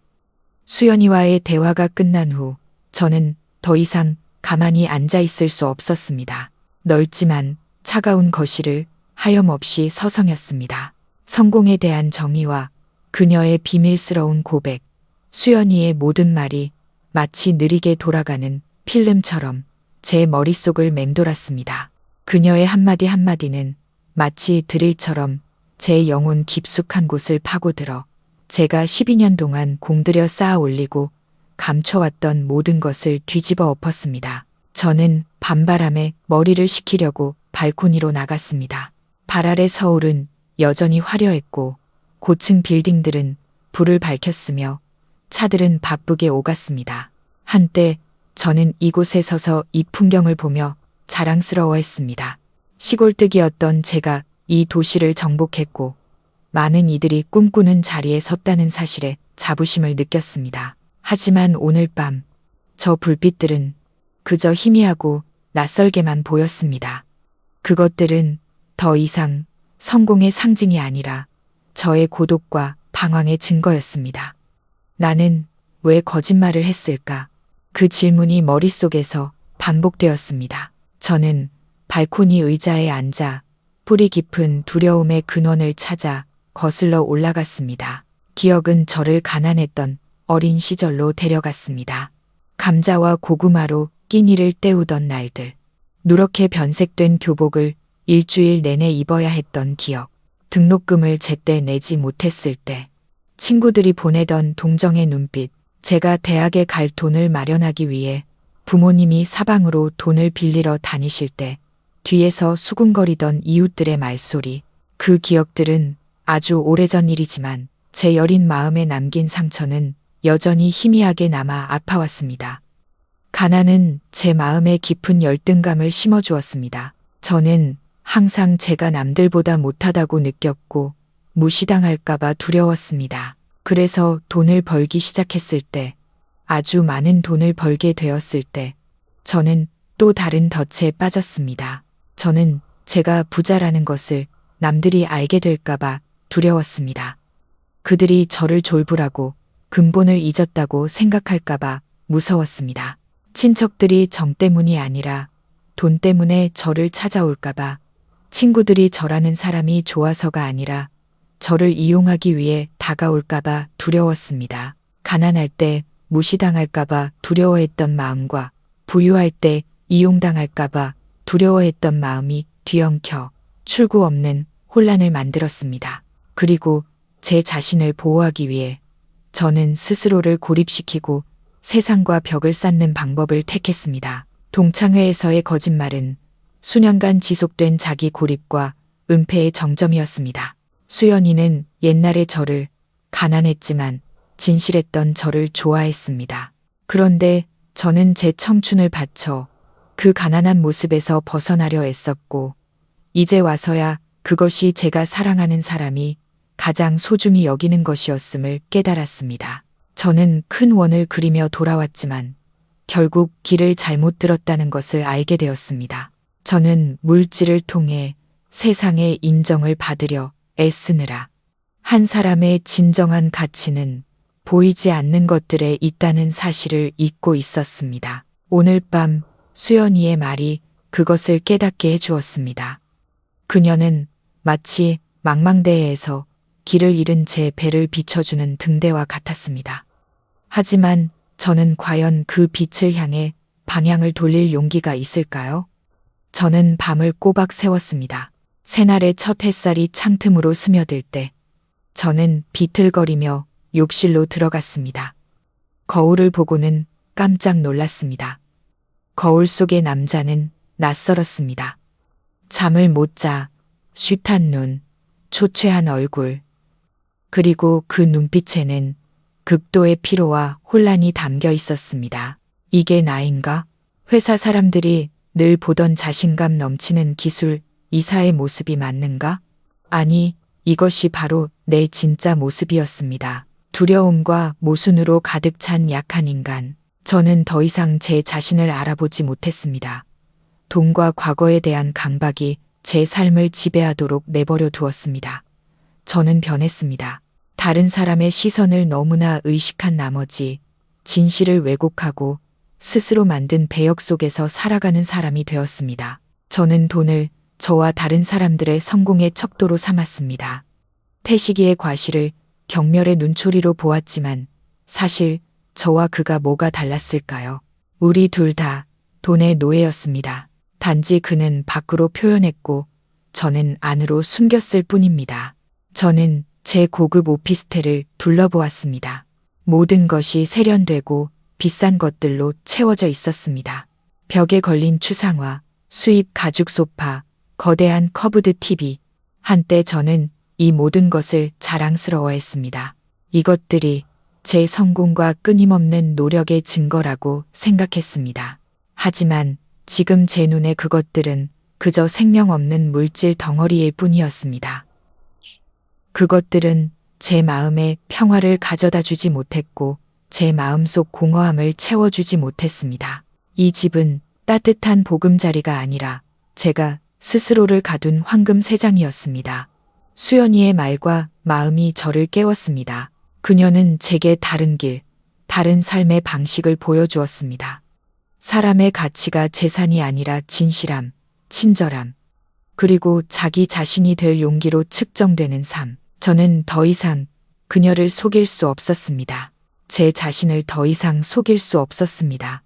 수연이와의 대화가 끝난 후 저는 더 이상 가만히 앉아 있을 수 없었습니다. 넓지만 차가운 거실을 하염없이 서성였습니다. 성공에 대한 정의와 그녀의 비밀스러운 고백, 수연이의 모든 말이 마치 느리게 돌아가는 필름처럼 제 머릿속을 맴돌았습니다. 그녀의 한마디 한마디는 마치 드릴처럼 제 영혼 깊숙한 곳을 파고들어 제가 12년 동안 공들여 쌓아 올리고 감춰왔던 모든 것을 뒤집어 엎었습니다. 저는 밤바람에 머리를 식히려고 발코니로 나갔습니다. 발 아래 서울은 여전히 화려했고 고층 빌딩들은 불을 밝혔으며 차들은 바쁘게 오갔습니다. 한때 저는 이곳에 서서 이 풍경을 보며 자랑스러워했습니다. 시골뜨기였던 제가 이 도시를 정복했고 많은 이들이 꿈꾸는 자리에 섰다는 사실에 자부심을 느꼈습니다. 하지만 오늘 밤 저 불빛들은 그저 희미하고 낯설게만 보였습니다. 그것들은 더 이상 성공의 상징이 아니라 저의 고독과 방황의 증거였습니다. 나는 왜 거짓말을 했을까? 그 질문이 머릿속에서 반복되었습니다. 저는 발코니 의자에 앉아 뿌리 깊은 두려움의 근원을 찾아 거슬러 올라갔습니다. 기억은 저를 가난했던 어린 시절로 데려갔습니다. 감자와 고구마로 끼니를 때우던 날들. 누렇게 변색된 교복을 일주일 내내 입어야 했던 기억. 등록금을 제때 내지 못했을 때. 친구들이 보내던 동정의 눈빛. 제가 대학에 갈 돈을 마련하기 위해 부모님이 사방으로 돈을 빌리러 다니실 때 뒤에서 수군거리던 이웃들의 말소리. 그 기억들은 아주 오래전 일이지만 제 여린 마음에 남긴 상처는 여전히 희미하게 남아 아파왔습니다. 가난은 제 마음에 깊은 열등감을 심어주었습니다. 저는 항상 제가 남들보다 못하다고 느꼈고 무시당할까봐 두려웠습니다. 그래서 돈을 벌기 시작했을 때, 아주 많은 돈을 벌게 되었을 때, 저는 또 다른 덫에 빠졌습니다. 저는 제가 부자라는 것을 남들이 알게 될까봐 두려웠습니다. 그들이 저를 졸부라고 근본을 잊었다고 생각할까봐 무서웠습니다. 친척들이 정 때문이 아니라 돈 때문에 저를 찾아올까봐, 친구들이 저라는 사람이 좋아서가 아니라 저를 이용하기 위해 다가올까봐 두려웠습니다. 가난할 때 무시당할까봐 두려워했던 마음과 부유할 때 이용당할까봐 두려워했던 마음이 뒤엉켜 출구 없는 혼란을 만들었습니다. 그리고 제 자신을 보호하기 위해 저는 스스로를 고립시키고 세상과 벽을 쌓는 방법을 택했습니다. 동창회에서의 거짓말은 수년간 지속된 자기 고립과 은폐의 정점이었습니다. 수연이는 옛날의 저를, 가난했지만 진실했던 저를 좋아했습니다. 그런데 저는 제 청춘을 바쳐 그 가난한 모습에서 벗어나려 애썼고, 이제 와서야 그것이 제가 사랑하는 사람이 가장 소중히 여기는 것이었음을 깨달았습니다. 저는 큰 원을 그리며 돌아왔지만 결국 길을 잘못 들었다는 것을 알게 되었습니다. 저는 물질을 통해 세상의 인정을 받으려 애쓰느라 한 사람의 진정한 가치는 보이지 않는 것들에 있다는 사실을 잊고 있었습니다. 오늘 밤 수연이의 말이 그것을 깨닫게 해주었습니다. 그녀는 마치 망망대해에서 길을 잃은 제 배를 비춰주는 등대와 같았습니다. 하지만 저는 과연 그 빛을 향해 방향을 돌릴 용기가 있을까요? 저는 밤을 꼬박 새웠습니다. 새날의 첫 햇살이 창틈으로 스며들 때 저는 비틀거리며 욕실로 들어갔습니다. 거울을 보고는 깜짝 놀랐습니다. 거울 속의 남자는 낯설었습니다. 잠을 못 자, 쉿한 눈, 초췌한 얼굴, 그리고 그 눈빛에는 극도의 피로와 혼란이 담겨 있었습니다. 이게 나인가? 회사 사람들이 늘 보던 자신감 넘치는 기술 이사의 모습이 맞는가? 아니, 이것이 바로 내 진짜 모습이었습니다. 두려움과 모순으로 가득 찬 약한 인간. 저는 더 이상 제 자신을 알아보지 못했습니다. 돈과 과거에 대한 강박이 제 삶을 지배하도록 내버려 두었습니다. 저는 변했습니다. 다른 사람의 시선을 너무나 의식한 나머지 진실을 왜곡하고 스스로 만든 배역 속에서 살아가는 사람이 되었습니다. 저는 돈을 저와 다른 사람들의 성공의 척도로 삼았습니다. 태식이의 과실을 경멸의 눈초리로 보았지만 사실 저와 그가 뭐가 달랐을까요? 우리 둘 다 돈의 노예였습니다. 단지 그는 밖으로 표현했고 저는 안으로 숨겼을 뿐입니다. 저는 제 고급 오피스텔을 둘러보았습니다. 모든 것이 세련되고 비싼 것들로 채워져 있었습니다. 벽에 걸린 추상화, 수입 가죽 소파, 거대한 커브드 TV. 한때 저는 이 모든 것을 자랑스러워했습니다. 이것들이 제 성공과 끊임없는 노력의 증거라고 생각했습니다. 하지만 지금 제 눈에 그것들은 그저 생명 없는 물질 덩어리일 뿐이었습니다. 그것들은 제 마음에 평화를 가져다 주지 못했고 제 마음속 공허함을 채워주지 못했습니다. 이 집은 따뜻한 보금자리가 아니라 제가 스스로를 가둔 황금 세장이었습니다. 수연이의 말과 마음이 저를 깨웠습니다. 그녀는 제게 다른 길, 다른 삶의 방식을 보여주었습니다. 사람의 가치가 재산이 아니라 진실함, 친절함, 그리고 자기 자신이 될 용기로 측정되는 삶. 저는 더 이상 그녀를 속일 수 없었습니다. 제 자신을 더 이상 속일 수 없었습니다.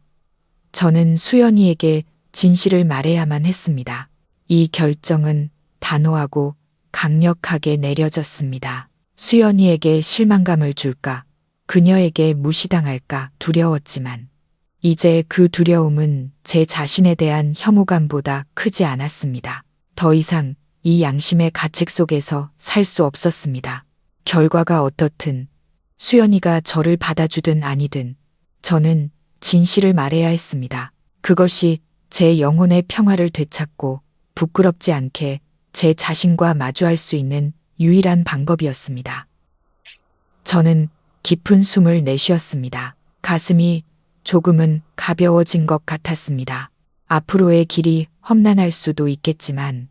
저는 수연이에게 진실을 말해야만 했습니다. 이 결정은 단호하고 강력하게 내려졌습니다. 수연이에게 실망감을 줄까, 그녀에게 무시당할까 두려웠지만, 이제 그 두려움은 제 자신에 대한 혐오감보다 크지 않았습니다. 더 이상 이 양심의 가책 속에서 살 수 없었습니다. 결과가 어떻든, 수연이가 저를 받아주든 아니든, 저는 진실을 말해야 했습니다. 그것이 제 영혼의 평화를 되찾고 부끄럽지 않게 제 자신과 마주할 수 있는 유일한 방법이었습니다. 저는 깊은 숨을 내쉬었습니다. 가슴이 조금은 가벼워진 것 같았습니다. 앞으로의 길이 험난할 수도 있겠지만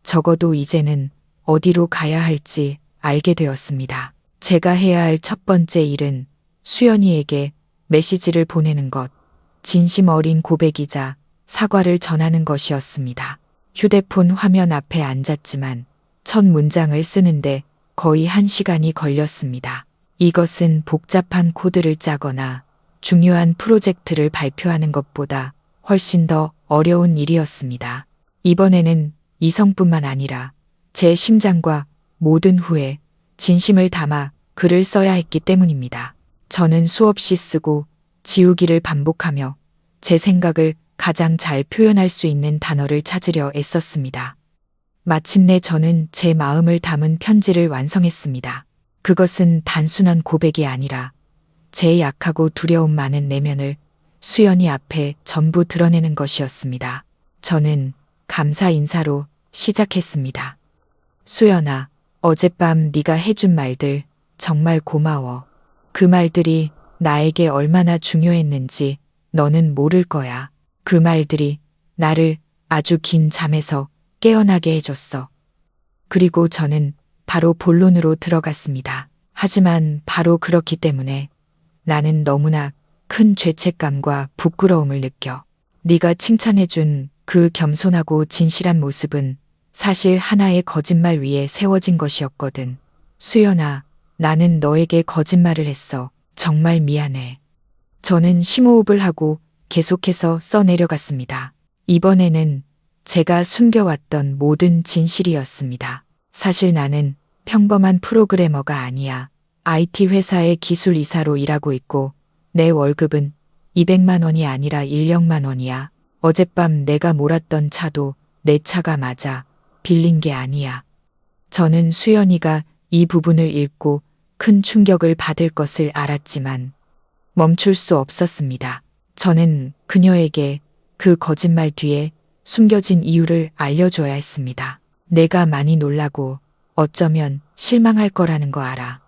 적어도 이제는 어디로 가야 할지 알게 되었습니다. 제가 해야 할 첫 번째 일은 수연이에게 메시지를 보내는 것, 진심 어린 고백이자 사과를 전하는 것이었습니다. 휴대폰 화면 앞에 앉았지만 첫 문장을 쓰는데 거의 1시간이 걸렸습니다. 이것은 복잡한 코드를 짜거나 중요한 프로젝트를 발표하는 것보다 훨씬 더 어려운 일이었습니다. 이번에는 이성뿐만 아니라 제 심장과 모든 후에 진심을 담아 글을 써야 했기 때문입니다. 저는 수없이 쓰고 지우기를 반복하며 제 생각을 가장 잘 표현할 수 있는 단어를 찾으려 애썼습니다. 마침내 저는 제 마음을 담은 편지를 완성했습니다. 그것은 단순한 고백이 아니라 제 약하고 두려움 많은 내면을 수연이 앞에 전부 드러내는 것이었습니다. 저는 감사 인사로 시작했습니다. 수연아, 어젯밤 네가 해준 말들 정말 고마워. 그 말들이 나에게 얼마나 중요했는지 너는 모를 거야. 그 말들이 나를 아주 긴 잠에서 깨어나게 해줬어. 그리고 저는 바로 본론으로 들어갔습니다. 하지만 바로 그렇기 때문에 나는 너무나 큰 죄책감과 부끄러움을 느껴. 네가 칭찬해준 그 겸손하고 진실한 모습은 사실 하나의 거짓말 위에 세워진 것이었거든. 수연아, 나는 너에게 거짓말을 했어. 정말 미안해. 저는 심호흡을 하고 계속해서 써내려갔습니다. 이번에는 제가 숨겨왔던 모든 진실이었습니다. 사실 나는 평범한 프로그래머가 아니야. IT 회사의 기술 이사로 일하고 있고 내 월급은 200만 원이 아니라 1억만 원이야. 어젯밤 내가 몰았던 차도 내 차가 맞아. 빌린 게 아니야. 저는 수연이가 이 부분을 읽고 큰 충격을 받을 것을 알았지만 멈출 수 없었습니다. 저는 그녀에게 그 거짓말 뒤에 숨겨진 이유를 알려줘야 했습니다. 내가 많이 놀라고 어쩌면 실망할 거라는 거 알아.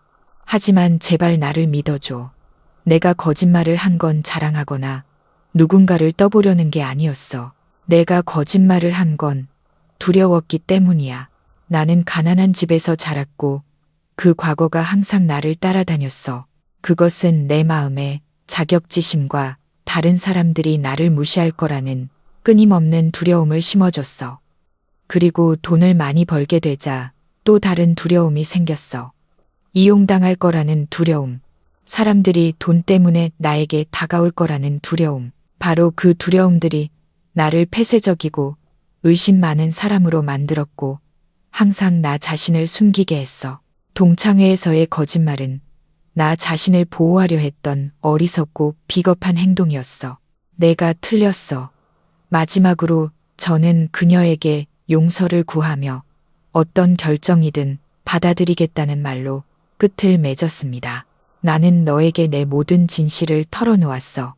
하지만 제발 나를 믿어줘. 내가 거짓말을 한 건 자랑하거나 누군가를 떠보려는 게 아니었어. 내가 거짓말을 한 건 두려웠기 때문이야. 나는 가난한 집에서 자랐고 그 과거가 항상 나를 따라다녔어. 그것은 내 마음에 자격지심과 다른 사람들이 나를 무시할 거라는 끊임없는 두려움을 심어줬어. 그리고 돈을 많이 벌게 되자 또 다른 두려움이 생겼어. 이용당할 거라는 두려움. 사람들이 돈 때문에 나에게 다가올 거라는 두려움. 바로 그 두려움들이 나를 폐쇄적이고 의심 많은 사람으로 만들었고 항상 나 자신을 숨기게 했어. 동창회에서의 거짓말은 나 자신을 보호하려 했던 어리석고 비겁한 행동이었어. 내가 틀렸어. 마지막으로 저는 그녀에게 용서를 구하며 어떤 결정이든 받아들이겠다는 말로 끝을 맺었습니다. 나는 너에게 내 모든 진실을 털어놓았어.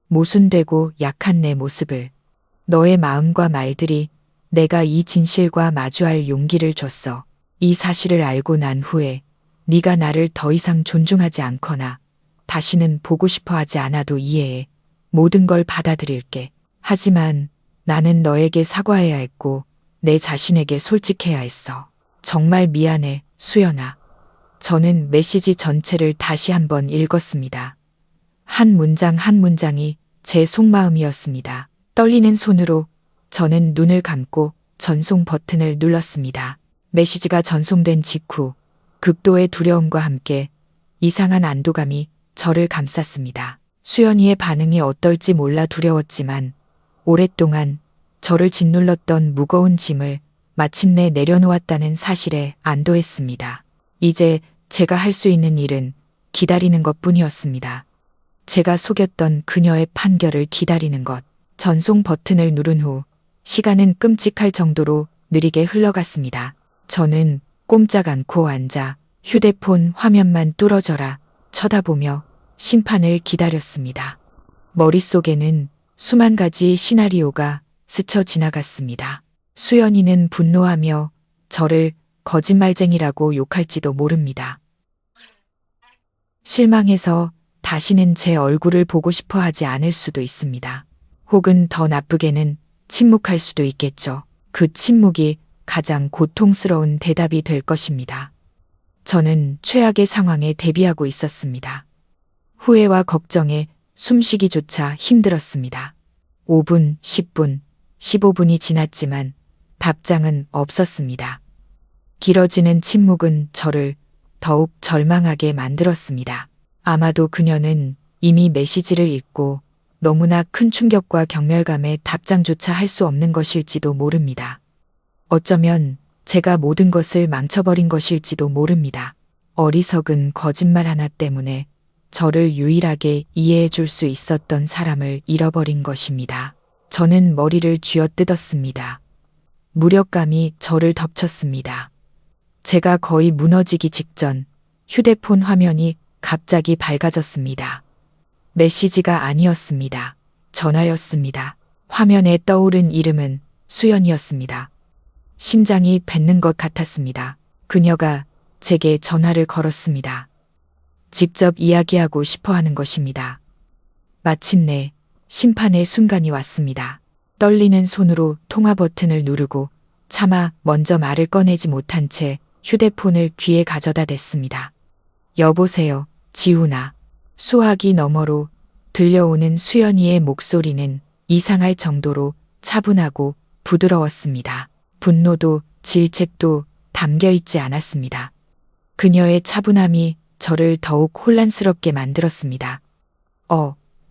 모순되고 약한 내 모습을. 너의 마음과 말들이 내가 이 진실과 마주할 용기를 줬어. 이 사실을 알고 난 후에 네가 나를 더 이상 존중하지 않거나 다시는 보고 싶어 하지 않아도 이해해. 모든 걸 받아들일게. 하지만 나는 너에게 사과해야 했고 내 자신에게 솔직해야 했어. 정말 미안해, 수연아. 저는 메시지 전체를 다시 한번 읽었습니다. 한 문장 한 문장이 제 속마음이었습니다. 떨리는 손으로 저는 눈을 감고 전송 버튼을 눌렀습니다. 메시지가 전송된 직후 극도의 두려움과 함께 이상한 안도감이 저를 감쌌습니다. 수연이의 반응이 어떨지 몰라 두려웠지만 오랫동안 저를 짓눌렀던 무거운 짐을 마침내 내려놓았다는 사실에 안도했습니다. 이제 제가 할 수 있는 일은 기다리는 것뿐이었습니다. 제가 속였던 그녀의 판결을 기다리는 것. 전송 버튼을 누른 후 시간은 끔찍할 정도로 느리게 흘러갔습니다. 저는 꼼짝 않고 앉아 휴대폰 화면만 뚫어져라 쳐다보며 심판을 기다렸습니다. 머릿속에는 수만 가지 시나리오가 스쳐 지나갔습니다. 수연이는 분노하며 저를 거짓말쟁이라고 욕할지도 모릅니다. 실망해서 다시는 제 얼굴을 보고 싶어 하지 않을 수도 있습니다. 혹은 더 나쁘게는 침묵할 수도 있겠죠. 그 침묵이 가장 고통스러운 대답이 될 것입니다. 저는 최악의 상황에 대비하고 있었습니다. 후회와 걱정에 숨쉬기조차 힘들었습니다. 5분, 10분, 15분이 지났지만 답장은 없었습니다. 길어지는 침묵은 저를 더욱 절망하게 만들었습니다. 아마도 그녀는 이미 메시지를 읽고 너무나 큰 충격과 경멸감에 답장조차 할 수 없는 것일지도 모릅니다. 어쩌면 제가 모든 것을 망쳐버린 것일지도 모릅니다. 어리석은 거짓말 하나 때문에 저를 유일하게 이해해 줄 수 있었던 사람을 잃어버린 것입니다. 저는 머리를 쥐어뜯었습니다. 무력감이 저를 덮쳤습니다. 제가 거의 무너지기 직전 휴대폰 화면이 갑자기 밝아졌습니다. 메시지가 아니었습니다. 전화였습니다. 화면에 떠오른 이름은 수연이었습니다. 심장이 뱉는 것 같았습니다. 그녀가 제게 전화를 걸었습니다. 직접 이야기하고 싶어 하는 것입니다. 마침내 심판의 순간이 왔습니다. 떨리는 손으로 통화 버튼을 누르고 차마 먼저 말을 꺼내지 못한 채 휴대폰을 귀에 가져다 댔습니다. 여보세요, 지훈아. 수화기 너머로 들려오는 수연이의 목소리는 이상할 정도로 차분하고 부드러웠습니다. 분노도 질책도 담겨 있지 않았습니다. 그녀의 차분함이 저를 더욱 혼란스럽게 만들었습니다.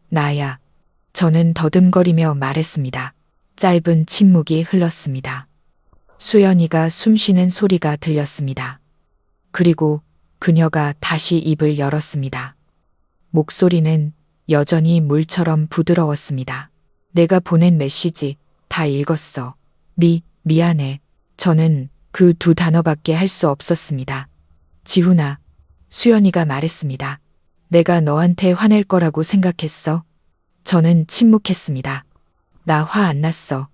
나야. 저는 더듬거리며 말했습니다. 짧은 침묵이 흘렀습니다. 수연이가 숨쉬는 소리가 들렸습니다. 그리고 그녀가 다시 입을 열었습니다. 목소리는 여전히 물처럼 부드러웠습니다. 내가 보낸 메시지 다 읽었어. 미안해. 저는 그 두 단어밖에 할 수 없었습니다. 지훈아, 수연이가 말했습니다. 내가 너한테 화낼 거라고 생각했어? 저는 침묵했습니다. 나 화 안 났어.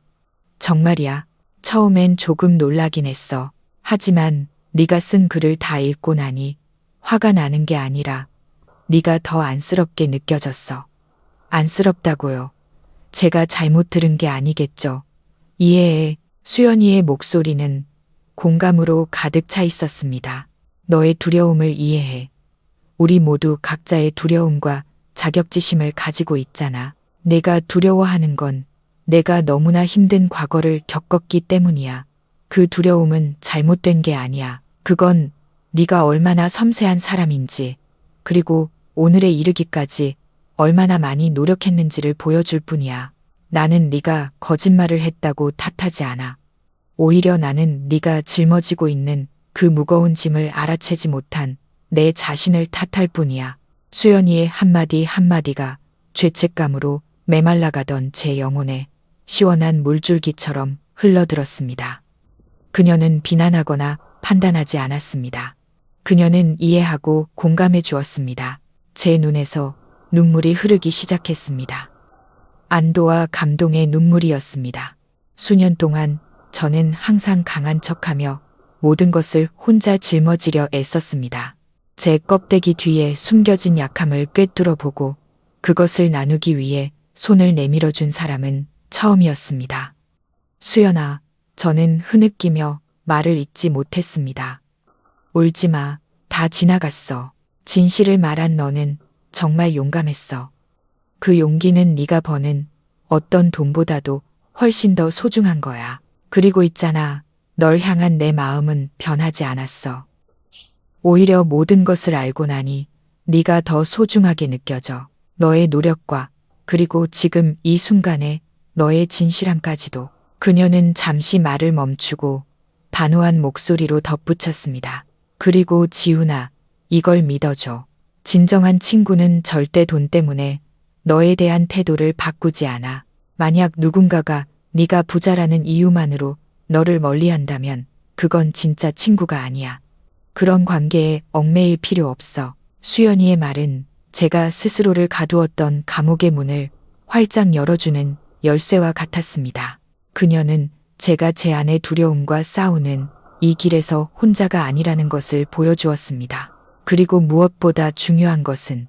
정말이야. 처음엔 조금 놀라긴 했어. 하지만 네가 쓴 글을 다 읽고 나니 화가 나는 게 아니라 네가 더 안쓰럽게 느껴졌어. 안쓰럽다고요. 제가 잘못 들은 게 아니겠죠. 이해해. 수연이의 목소리는 공감으로 가득 차 있었습니다. 너의 두려움을 이해해. 우리 모두 각자의 두려움과 자격지심을 가지고 있잖아. 내가 두려워하는 건 내가 너무나 힘든 과거를 겪었기 때문이야. 그 두려움은 잘못된 게 아니야. 그건 네가 얼마나 섬세한 사람인지, 그리고 오늘에 이르기까지 얼마나 많이 노력했는지를 보여줄 뿐이야. 나는 네가 거짓말을 했다고 탓하지 않아. 오히려 나는 네가 짊어지고 있는 그 무거운 짐을 알아채지 못한 내 자신을 탓할 뿐이야. 수연이의 한마디 한마디가 죄책감으로 메말라가던 제 영혼에 시원한 물줄기처럼 흘러들었습니다. 그녀는 비난하거나 판단하지 않았습니다. 그녀는 이해하고 공감해 주었습니다. 제 눈에서 눈물이 흐르기 시작했습니다. 안도와 감동의 눈물이었습니다. 수년 동안 저는 항상 강한 척하며 모든 것을 혼자 짊어지려 애썼습니다. 제 껍데기 뒤에 숨겨진 약함을 꿰뚫어 보고 그것을 나누기 위해 손을 내밀어 준 사람은 처음이었습니다. 수연아, 저는 흐느끼며 말을 잇지 못했습니다. 울지 마. 다 지나갔어. 진실을 말한 너는 정말 용감했어. 그 용기는 네가 버는 어떤 돈보다도 훨씬 더 소중한 거야. 그리고 있잖아. 널 향한 내 마음은 변하지 않았어. 오히려 모든 것을 알고 나니 네가 더 소중하게 느껴져. 너의 노력과 그리고 지금 이 순간에 너의 진실함까지도. 그녀는 잠시 말을 멈추고 단호한 목소리로 덧붙였습니다. 그리고 지훈아, 이걸 믿어줘. 진정한 친구는 절대 돈 때문에 너에 대한 태도를 바꾸지 않아. 만약 누군가가 네가 부자라는 이유만으로 너를 멀리한다면 그건 진짜 친구가 아니야. 그런 관계에 얽매일 필요 없어. 수연이의 말은 제가 스스로를 가두었던 감옥의 문을 활짝 열어주는 열쇠와 같았습니다. 그녀는 제가 제 안의 두려움과 싸우는 이 길에서 혼자가 아니라는 것을 보여주었습니다. 그리고 무엇보다 중요한 것은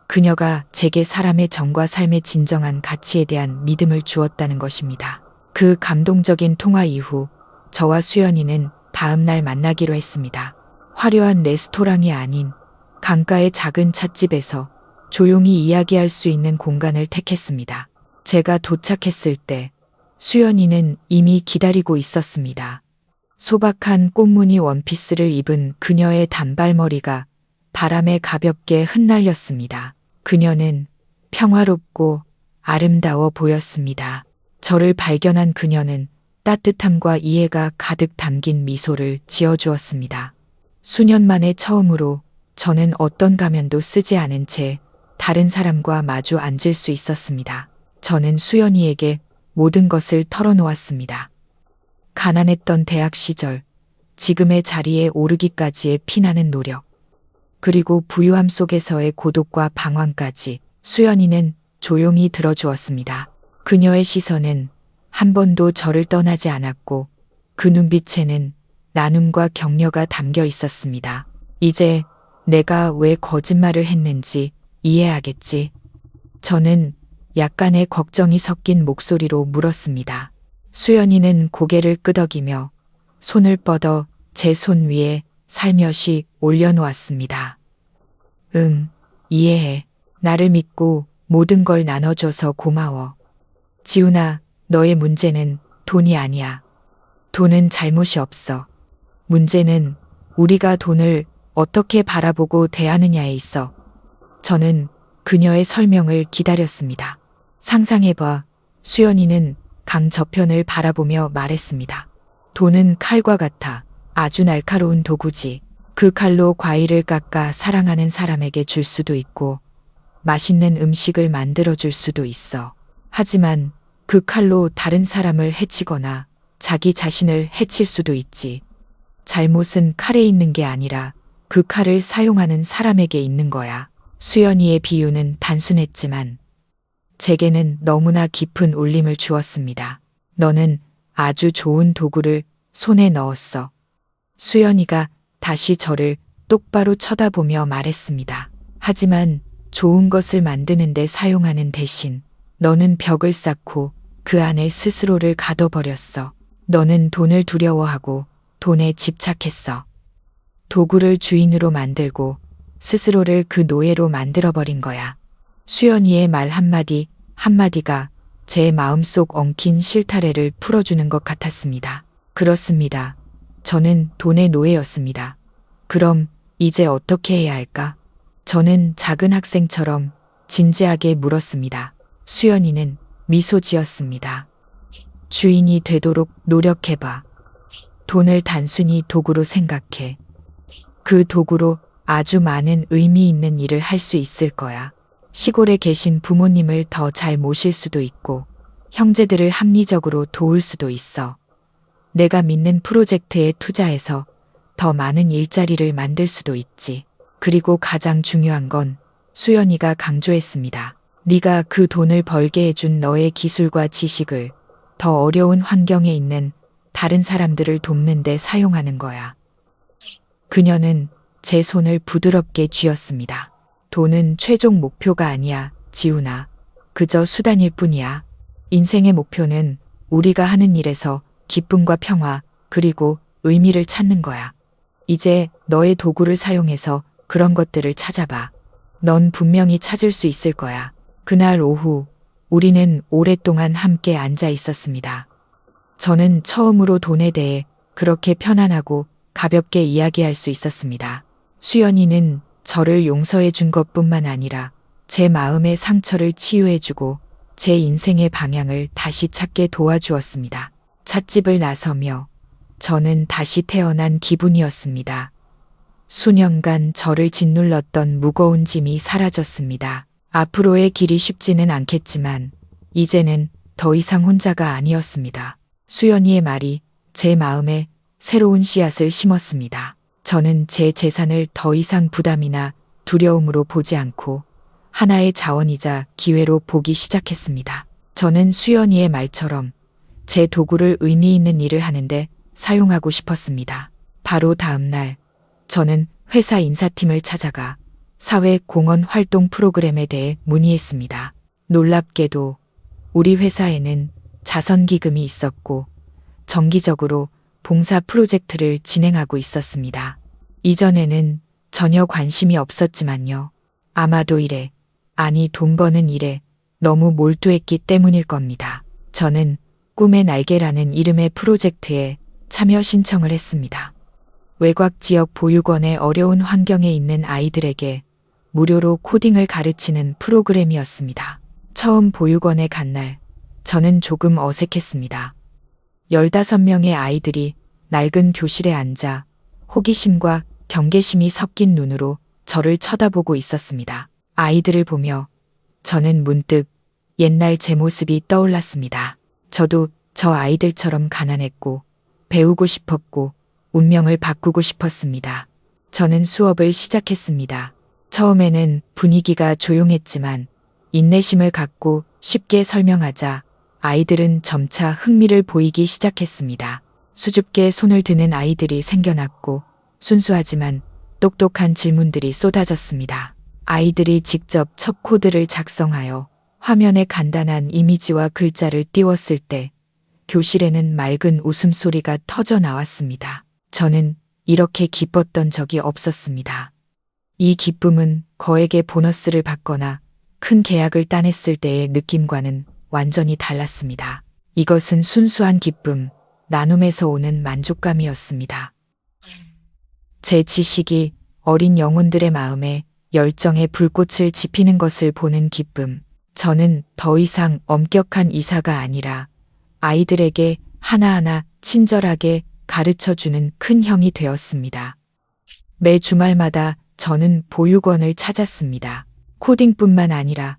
그녀가 제게 사람의 정과 삶의 진정한 가치에 대한 믿음을 주었다는 것입니다. 그 감동적인 통화 이후 저와 수연이는 다음 날 만나기로 했습니다. 화려한 레스토랑이 아닌 강가의 작은 찻집에서 조용히 이야기할 수 있는 공간을 택했습니다. 제가 도착했을 때 수연이는 이미 기다리고 있었습니다. 소박한 꽃무늬 원피스를 입은 그녀의 단발머리가 바람에 가볍게 흩날렸습니다. 그녀는 평화롭고 아름다워 보였습니다. 저를 발견한 그녀는 따뜻함과 이해가 가득 담긴 미소를 지어주었습니다. 수년 만에 처음으로 저는 어떤 가면도 쓰지 않은 채 다른 사람과 마주 앉을 수 있었습니다. 저는 수연이에게 모든 것을 털어놓았습니다. 가난했던 대학 시절, 지금의 자리에 오르기까지의 피나는 노력, 그리고 부유함 속에서의 고독과 방황까지. 수연이는 조용히 들어주었습니다. 그녀의 시선은 한 번도 저를 떠나지 않았고 그 눈빛에는 나눔과 격려가 담겨 있었습니다. 이제 내가 왜 거짓말을 했는지 이해하겠지. 저는 약간의 걱정이 섞인 목소리로 물었습니다. 수연이는 고개를 끄덕이며 손을 뻗어 제 손 위에 살며시 올려놓았습니다. 응, 이해해. 나를 믿고 모든 걸 나눠줘서 고마워. 지훈아, 너의 문제는 돈이 아니야. 돈은 잘못이 없어. 문제는 우리가 돈을 어떻게 바라보고 대하느냐에 있어. 저는 그녀의 설명을 기다렸습니다. 상상해봐. 수연이는 강 저편을 바라보며 말했습니다. 돈은 칼과 같아. 아주 날카로운 도구지. 그 칼로 과일을 깎아 사랑하는 사람에게 줄 수도 있고 맛있는 음식을 만들어줄 수도 있어. 하지만 그 칼로 다른 사람을 해치거나 자기 자신을 해칠 수도 있지. 잘못은 칼에 있는 게 아니라 그 칼을 사용하는 사람에게 있는 거야. 수연이의 비유는 단순했지만 제게는 너무나 깊은 울림을 주었습니다. 너는 아주 좋은 도구를 손에 넣었어. 수연이가 다시 저를 똑바로 쳐다보며 말했습니다. 하지만 좋은 것을 만드는데 사용하는 대신 너는 벽을 쌓고 그 안에 스스로를 가둬버렸어. 너는 돈을 두려워하고 돈에 집착했어. 도구를 주인으로 만들고 스스로를 그 노예로 만들어버린 거야. 수연이의 말 한마디 한마디가 제 마음속 엉킨 실타래를 풀어주는 것 같았습니다. 그렇습니다. 저는 돈의 노예였습니다. 그럼 이제 어떻게 해야 할까? 저는 작은 학생처럼 진지하게 물었습니다. 수연이는 미소 지었습니다. 주인이 되도록 노력해봐. 돈을 단순히 도구로 생각해. 그 도구로 아주 많은 의미 있는 일을 할 수 있을 거야. 시골에 계신 부모님을 더 잘 모실 수도 있고, 형제들을 합리적으로 도울 수도 있어. 내가 믿는 프로젝트에 투자해서 더 많은 일자리를 만들 수도 있지. 그리고 가장 중요한 건 수연이가 강조했습니다. 네가 그 돈을 벌게 해준 너의 기술과 지식을 더 어려운 환경에 있는 다른 사람들을 돕는 데 사용하는 거야. 그녀는 제 손을 부드럽게 쥐었습니다. 돈은 최종 목표가 아니야, 지훈아. 그저 수단일 뿐이야. 인생의 목표는 우리가 하는 일에서 기쁨과 평화, 그리고 의미를 찾는 거야. 이제 너의 도구를 사용해서 그런 것들을 찾아봐. 넌 분명히 찾을 수 있을 거야. 그날 오후 우리는 오랫동안 함께 앉아 있었습니다. 저는 처음으로 돈에 대해 그렇게 편안하고 가볍게 이야기할 수 있었습니다. 수연이는 저를 용서해 준 것뿐만 아니라 제 마음의 상처를 치유해 주고 제 인생의 방향을 다시 찾게 도와주었습니다. 찻집을 나서며 저는 다시 태어난 기분이었습니다. 수년간 저를 짓눌렀던 무거운 짐이 사라졌습니다. 앞으로의 길이 쉽지는 않겠지만 이제는 더 이상 혼자가 아니었습니다. 수연이의 말이 제 마음에 새로운 씨앗을 심었습니다. 저는 제 재산을 더 이상 부담이나 두려움으로 보지 않고 하나의 자원이자 기회로 보기 시작했습니다. 저는 수연이의 말처럼 제 도구를 의미 있는 일을 하는데 사용하고 싶었습니다. 바로 다음 날 저는 회사 인사팀을 찾아가 사회 공헌 활동 프로그램에 대해 문의했습니다. 놀랍게도 우리 회사에는 자선기금이 있었고 정기적으로 봉사 프로젝트를 진행하고 있었습니다. 이전에는 전혀 관심이 없었지만요. 아마도 일에, 아니 돈 버는 일에 너무 몰두했기 때문일 겁니다. 저는 꿈의 날개라는 이름의 프로젝트에 참여 신청을 했습니다. 외곽 지역 보육원의 어려운 환경에 있는 아이들에게 무료로 코딩을 가르치는 프로그램이었습니다. 처음 보육원에 간 날, 저는 조금 어색했습니다. 15명의 아이들이 낡은 교실에 앉아 호기심과 경계심이 섞인 눈으로 저를 쳐다보고 있었습니다. 아이들을 보며 저는 문득 옛날 제 모습이 떠올랐습니다. 저도 저 아이들처럼 가난했고 배우고 싶었고 운명을 바꾸고 싶었습니다. 저는 수업을 시작했습니다. 처음에는 분위기가 조용했지만 인내심을 갖고 쉽게 설명하자 아이들은 점차 흥미를 보이기 시작했습니다. 수줍게 손을 드는 아이들이 생겨났고 순수하지만 똑똑한 질문들이 쏟아졌습니다. 아이들이 직접 첫 코드를 작성하여 화면에 간단한 이미지와 글자를 띄웠을 때 교실에는 맑은 웃음소리가 터져 나왔습니다. 저는 이렇게 기뻤던 적이 없었습니다. 이 기쁨은 거액의 보너스를 받거나 큰 계약을 따냈을 때의 느낌과는 완전히 달랐습니다. 이것은 순수한 기쁨, 나눔에서 오는 만족감이었습니다. 제 지식이 어린 영혼들의 마음에 열정의 불꽃을 지피는 것을 보는 기쁨. 저는 더 이상 엄격한 이사가 아니라 아이들에게 하나하나 친절하게 가르쳐주는 큰 형이 되었습니다. 매 주말마다 저는 보육원을 찾았습니다. 코딩뿐만 아니라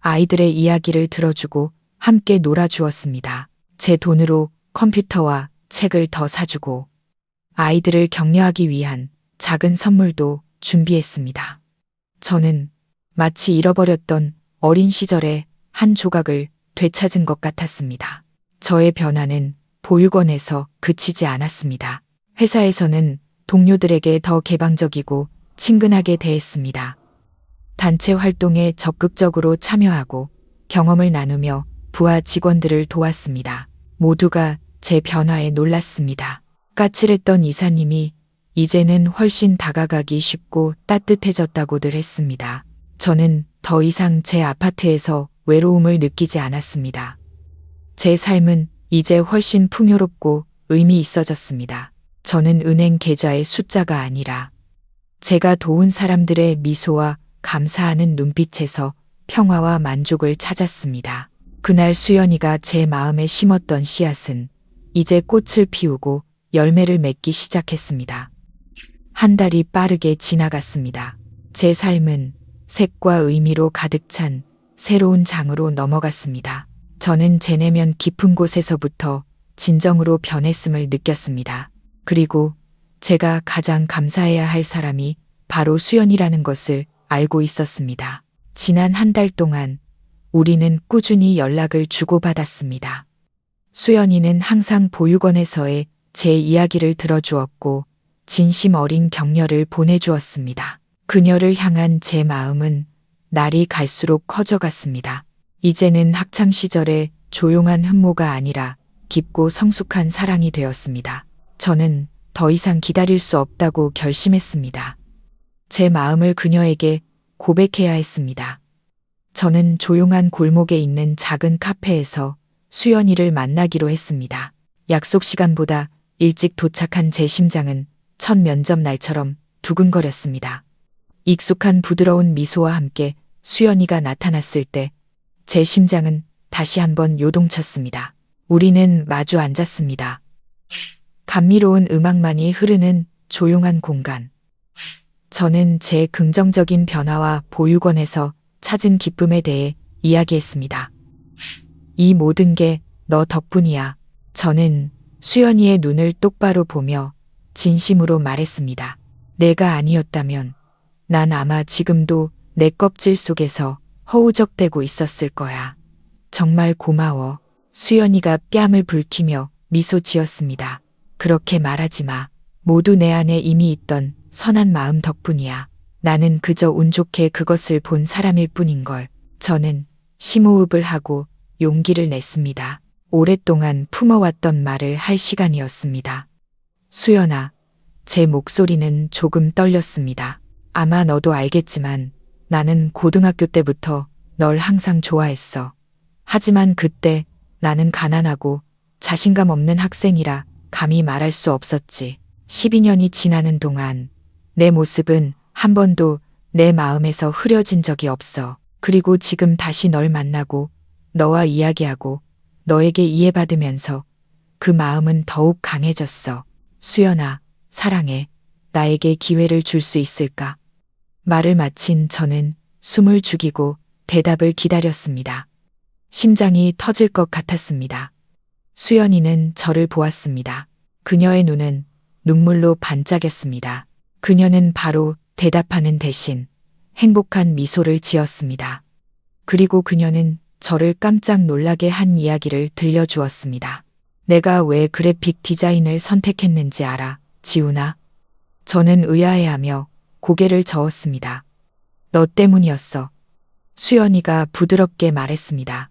아이들의 이야기를 들어주고 함께 놀아주었습니다. 제 돈으로 컴퓨터와 책을 더 사주고 아이들을 격려하기 위한 작은 선물도 준비했습니다. 저는 마치 잃어버렸던 어린 시절의 한 조각을 되찾은 것 같았습니다. 저의 변화는 보육원에서 그치지 않았습니다. 회사에서는 동료들에게 더 개방적이고 친근하게 대했습니다. 단체 활동에 적극적으로 참여하고 경험을 나누며 부하 직원들을 도왔습니다. 모두가 제 변화에 놀랐습니다. 까칠했던 이사님이 이제는 훨씬 다가가기 쉽고 따뜻해졌다고들 했습니다. 저는 더 이상 제 아파트에서 외로움을 느끼지 않았습니다. 제 삶은 이제 훨씬 풍요롭고 의미 있어졌습니다. 저는 은행 계좌의 숫자가 아니라 제가 도운 사람들의 미소와 감사하는 눈빛에서 평화와 만족을 찾았습니다. 그날 수연이가 제 마음에 심었던 씨앗은 이제 꽃을 피우고 열매를 맺기 시작했습니다. 한 달이 빠르게 지나갔습니다. 제 삶은 색과 의미로 가득 찬 새로운 장으로 넘어갔습니다. 저는 제 내면 깊은 곳에서부터 진정으로 변했음을 느꼈습니다. 그리고 제가 가장 감사해야 할 사람이 바로 수연이라는 것을 알고 있었습니다. 지난 한 달 동안 우리는 꾸준히 연락을 주고받았습니다. 수연이는 항상 보육원에서의 제 이야기를 들어주었고 진심 어린 격려를 보내주었습니다. 그녀를 향한 제 마음은 날이 갈수록 커져갔습니다. 이제는 학창시절의 조용한 흠모가 아니라 깊고 성숙한 사랑이 되었습니다. 저는 더 이상 기다릴 수 없다고 결심했습니다. 제 마음을 그녀에게 고백해야 했습니다. 저는 조용한 골목에 있는 작은 카페에서 수연이를 만나기로 했습니다. 약속 시간보다 일찍 도착한 제 심장은 첫 면접 날처럼 두근거렸습니다. 익숙한 부드러운 미소와 함께 수연이가 나타났을 때 제 심장은 다시 한번 요동쳤습니다. 우리는 마주 앉았습니다. 감미로운 음악만이 흐르는 조용한 공간. 저는 제 긍정적인 변화와 보육원에서 찾은 기쁨에 대해 이야기했습니다. 이 모든 게 너 덕분이야. 저는 수연이의 눈을 똑바로 보며 진심으로 말했습니다. 내가 아니었다면 난 아마 지금도 내 껍질 속에서 허우적대고 있었을 거야. 정말 고마워. 수연이가 뺨을 붉히며 미소 지었습니다. 그렇게 말하지 마. 모두 내 안에 이미 있던 선한 마음 덕분이야. 나는 그저 운 좋게 그것을 본 사람일 뿐인걸. 저는 심호흡을 하고 용기를 냈습니다. 오랫동안 품어왔던 말을 할 시간이었습니다. 수연아, 제 목소리는 조금 떨렸습니다. 아마 너도 알겠지만 나는 고등학교 때부터 널 항상 좋아했어. 하지만 그때 나는 가난하고 자신감 없는 학생이라 감히 말할 수 없었지. 12년이 지나는 동안 내 모습은 한 번도 내 마음에서 흐려진 적이 없어. 그리고 지금 다시 널 만나고 너와 이야기하고 너에게 이해받으면서 그 마음은 더욱 강해졌어. 수연아, 사랑해. 나에게 기회를 줄 수 있을까? 말을 마친 저는 숨을 죽이고 대답을 기다렸습니다. 심장이 터질 것 같았습니다. 수연이는 저를 보았습니다. 그녀의 눈은 눈물로 반짝였습니다. 그녀는 바로 대답하는 대신 행복한 미소를 지었습니다. 그리고 그녀는 저를 깜짝 놀라게 한 이야기를 들려주었습니다. 내가 왜 그래픽 디자인을 선택했는지 알아, 지훈아? 저는 의아해하며 고개를 저었습니다. 너 때문이었어. 수연이가 부드럽게 말했습니다.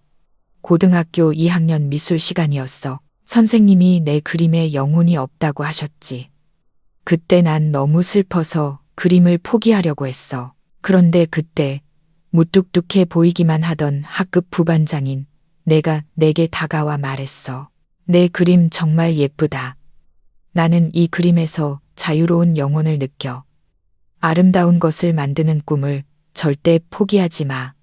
고등학교 2학년 미술 시간이었어. 선생님이 내 그림에 영혼이 없다고 하셨지. 그때 난 너무 슬퍼서 그림을 포기하려고 했어. 그런데 그때 무뚝뚝해 보이기만 하던 학급 부반장인 내가 내게 다가와 말했어. 내 그림 정말 예쁘다. 나는 이 그림에서 자유로운 영혼을 느껴. 아름다운 것을 만드는 꿈을 절대 포기하지 마.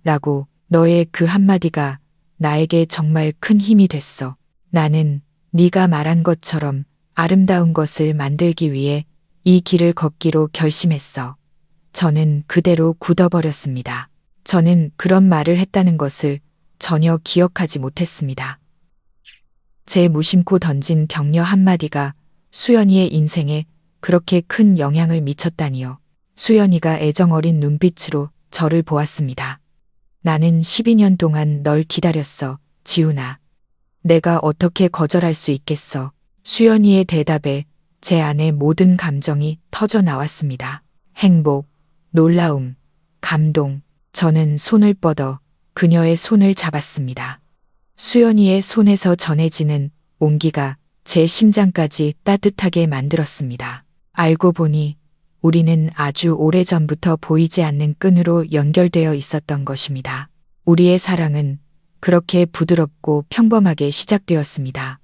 라고. 너의 그 한마디가 나에게 정말 큰 힘이 됐어. 나는 네가 말한 것처럼 아름다운 것을 만들기 위해 이 길을 걷기로 결심했어. 저는 그대로 굳어버렸습니다. 저는 그런 말을 했다는 것을 전혀 기억하지 못했습니다. 제 무심코 던진 격려 한마디가 수연이의 인생에 그렇게 큰 영향을 미쳤다니요. 수연이가 애정어린 눈빛으로 저를 보았습니다. 나는 12년 동안 널 기다렸어, 지훈아. 내가 어떻게 거절할 수 있겠어. 수연이의 대답에 제 안의 모든 감정이 터져 나왔습니다. 행복, 놀라움, 감동. 저는 손을 뻗어 그녀의 손을 잡았습니다. 수연이의 손에서 전해지는 온기가 제 심장까지 따뜻하게 만들었습니다. 알고 보니 우리는 아주 오래전부터 보이지 않는 끈으로 연결되어 있었던 것입니다. 우리의 사랑은 그렇게 부드럽고 평범하게 시작되었습니다.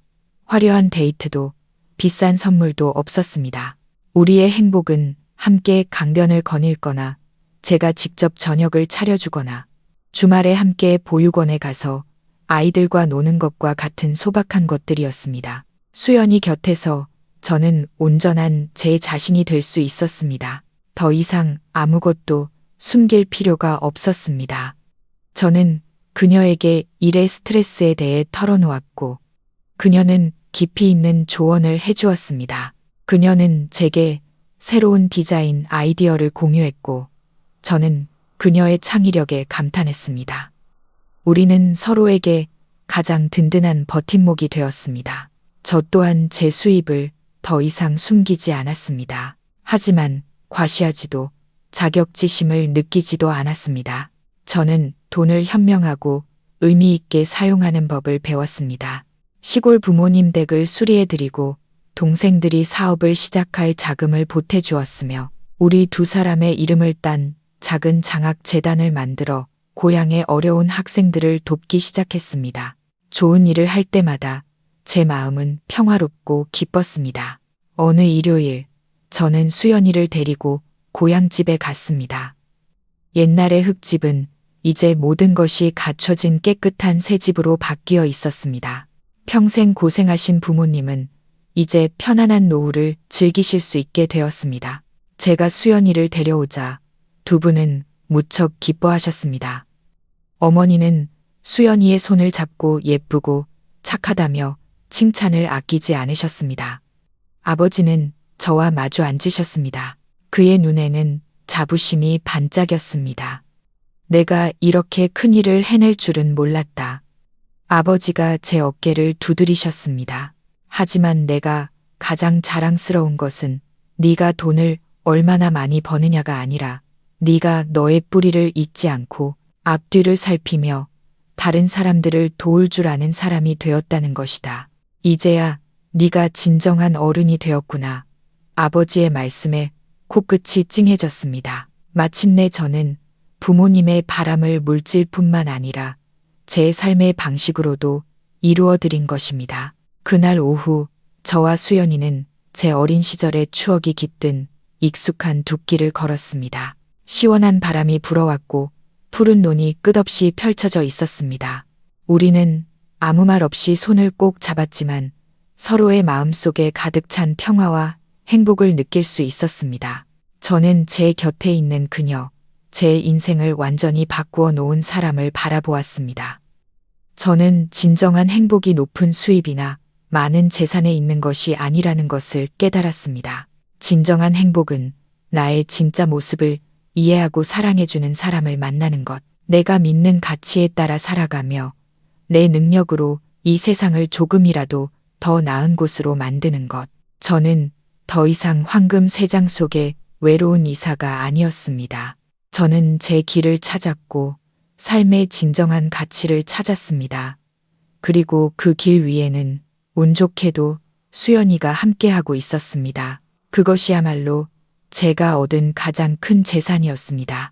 화려한 데이트도 비싼 선물도 없었습니다. 우리의 행복은 함께 강변을 거닐거나 제가 직접 저녁을 차려주거나 주말에 함께 보육원에 가서 아이들과 노는 것과 같은 소박한 것들이었습니다. 수연이 곁에서 저는 온전한 제 자신이 될 수 있었습니다. 더 이상 아무것도 숨길 필요가 없었습니다. 저는 그녀에게 일의 스트레스에 대해 털어놓았고 그녀는 깊이 있는 조언을 해주었습니다. 그녀는 제게 새로운 디자인 아이디어를 공유했고 저는 그녀의 창의력에 감탄했습니다. 우리는 서로에게 가장 든든한 버팀목이 되었습니다. 저 또한 제 수입을 더 이상 숨기지 않았습니다. 하지만 과시하지도 자격지심을 느끼지도 않았습니다. 저는 돈을 현명하고 의미 있게 사용하는 법을 배웠습니다. 시골 부모님 댁을 수리해드리고 동생들이 사업을 시작할 자금을 보태주었으며 우리 두 사람의 이름을 딴 작은 장학 재단을 만들어 고향의 어려운 학생들을 돕기 시작했습니다. 좋은 일을 할 때마다 제 마음은 평화롭고 기뻤습니다. 어느 일요일, 저는 수연이를 데리고 고향집에 갔습니다. 옛날의 흙집은 이제 모든 것이 갖춰진 깨끗한 새 집으로 바뀌어 있었습니다. 평생 고생하신 부모님은 이제 편안한 노후를 즐기실 수 있게 되었습니다. 제가 수연이를 데려오자 두 분은 무척 기뻐하셨습니다. 어머니는 수연이의 손을 잡고 예쁘고 착하다며 칭찬을 아끼지 않으셨습니다. 아버지는 저와 마주 앉으셨습니다. 그의 눈에는 자부심이 반짝였습니다. 내가 이렇게 큰 일을 해낼 줄은 몰랐다. 아버지가 제 어깨를 두드리셨습니다. 하지만 내가 가장 자랑스러운 것은 네가 돈을 얼마나 많이 버느냐가 아니라 네가 너의 뿌리를 잊지 않고 앞뒤를 살피며 다른 사람들을 도울 줄 아는 사람이 되었다는 것이다. 이제야 네가 진정한 어른이 되었구나. 아버지의 말씀에 코끝이 찡해졌습니다. 마침내 저는 부모님의 바람을 물질뿐만 아니라 제 삶의 방식으로도 이루어 드린 것입니다. 그날 오후 저와 수연이는 제 어린 시절의 추억이 깃든 익숙한 둑길을 걸었습니다. 시원한 바람이 불어왔고 푸른 논이 끝없이 펼쳐져 있었습니다. 우리는 아무 말 없이 손을 꼭 잡았지만 서로의 마음속에 가득 찬 평화와 행복을 느낄 수 있었습니다. 저는 제 곁에 있는 그녀, 제 인생을 완전히 바꾸어 놓은 사람을 바라보았습니다. 저는 진정한 행복이 높은 수입이나 많은 재산에 있는 것이 아니라는 것을 깨달았습니다. 진정한 행복은 나의 진짜 모습을 이해하고 사랑해주는 사람을 만나는 것, 내가 믿는 가치에 따라 살아가며 내 능력으로 이 세상을 조금이라도 더 나은 곳으로 만드는 것. 저는 더 이상 황금 세장 속의 외로운 이사가 아니었습니다. 저는 제 길을 찾았고 삶의 진정한 가치를 찾았습니다. 그리고 그 길 위에는 운 좋게도 수연이가 함께하고 있었습니다. 그것이야말로 제가 얻은 가장 큰 재산이었습니다.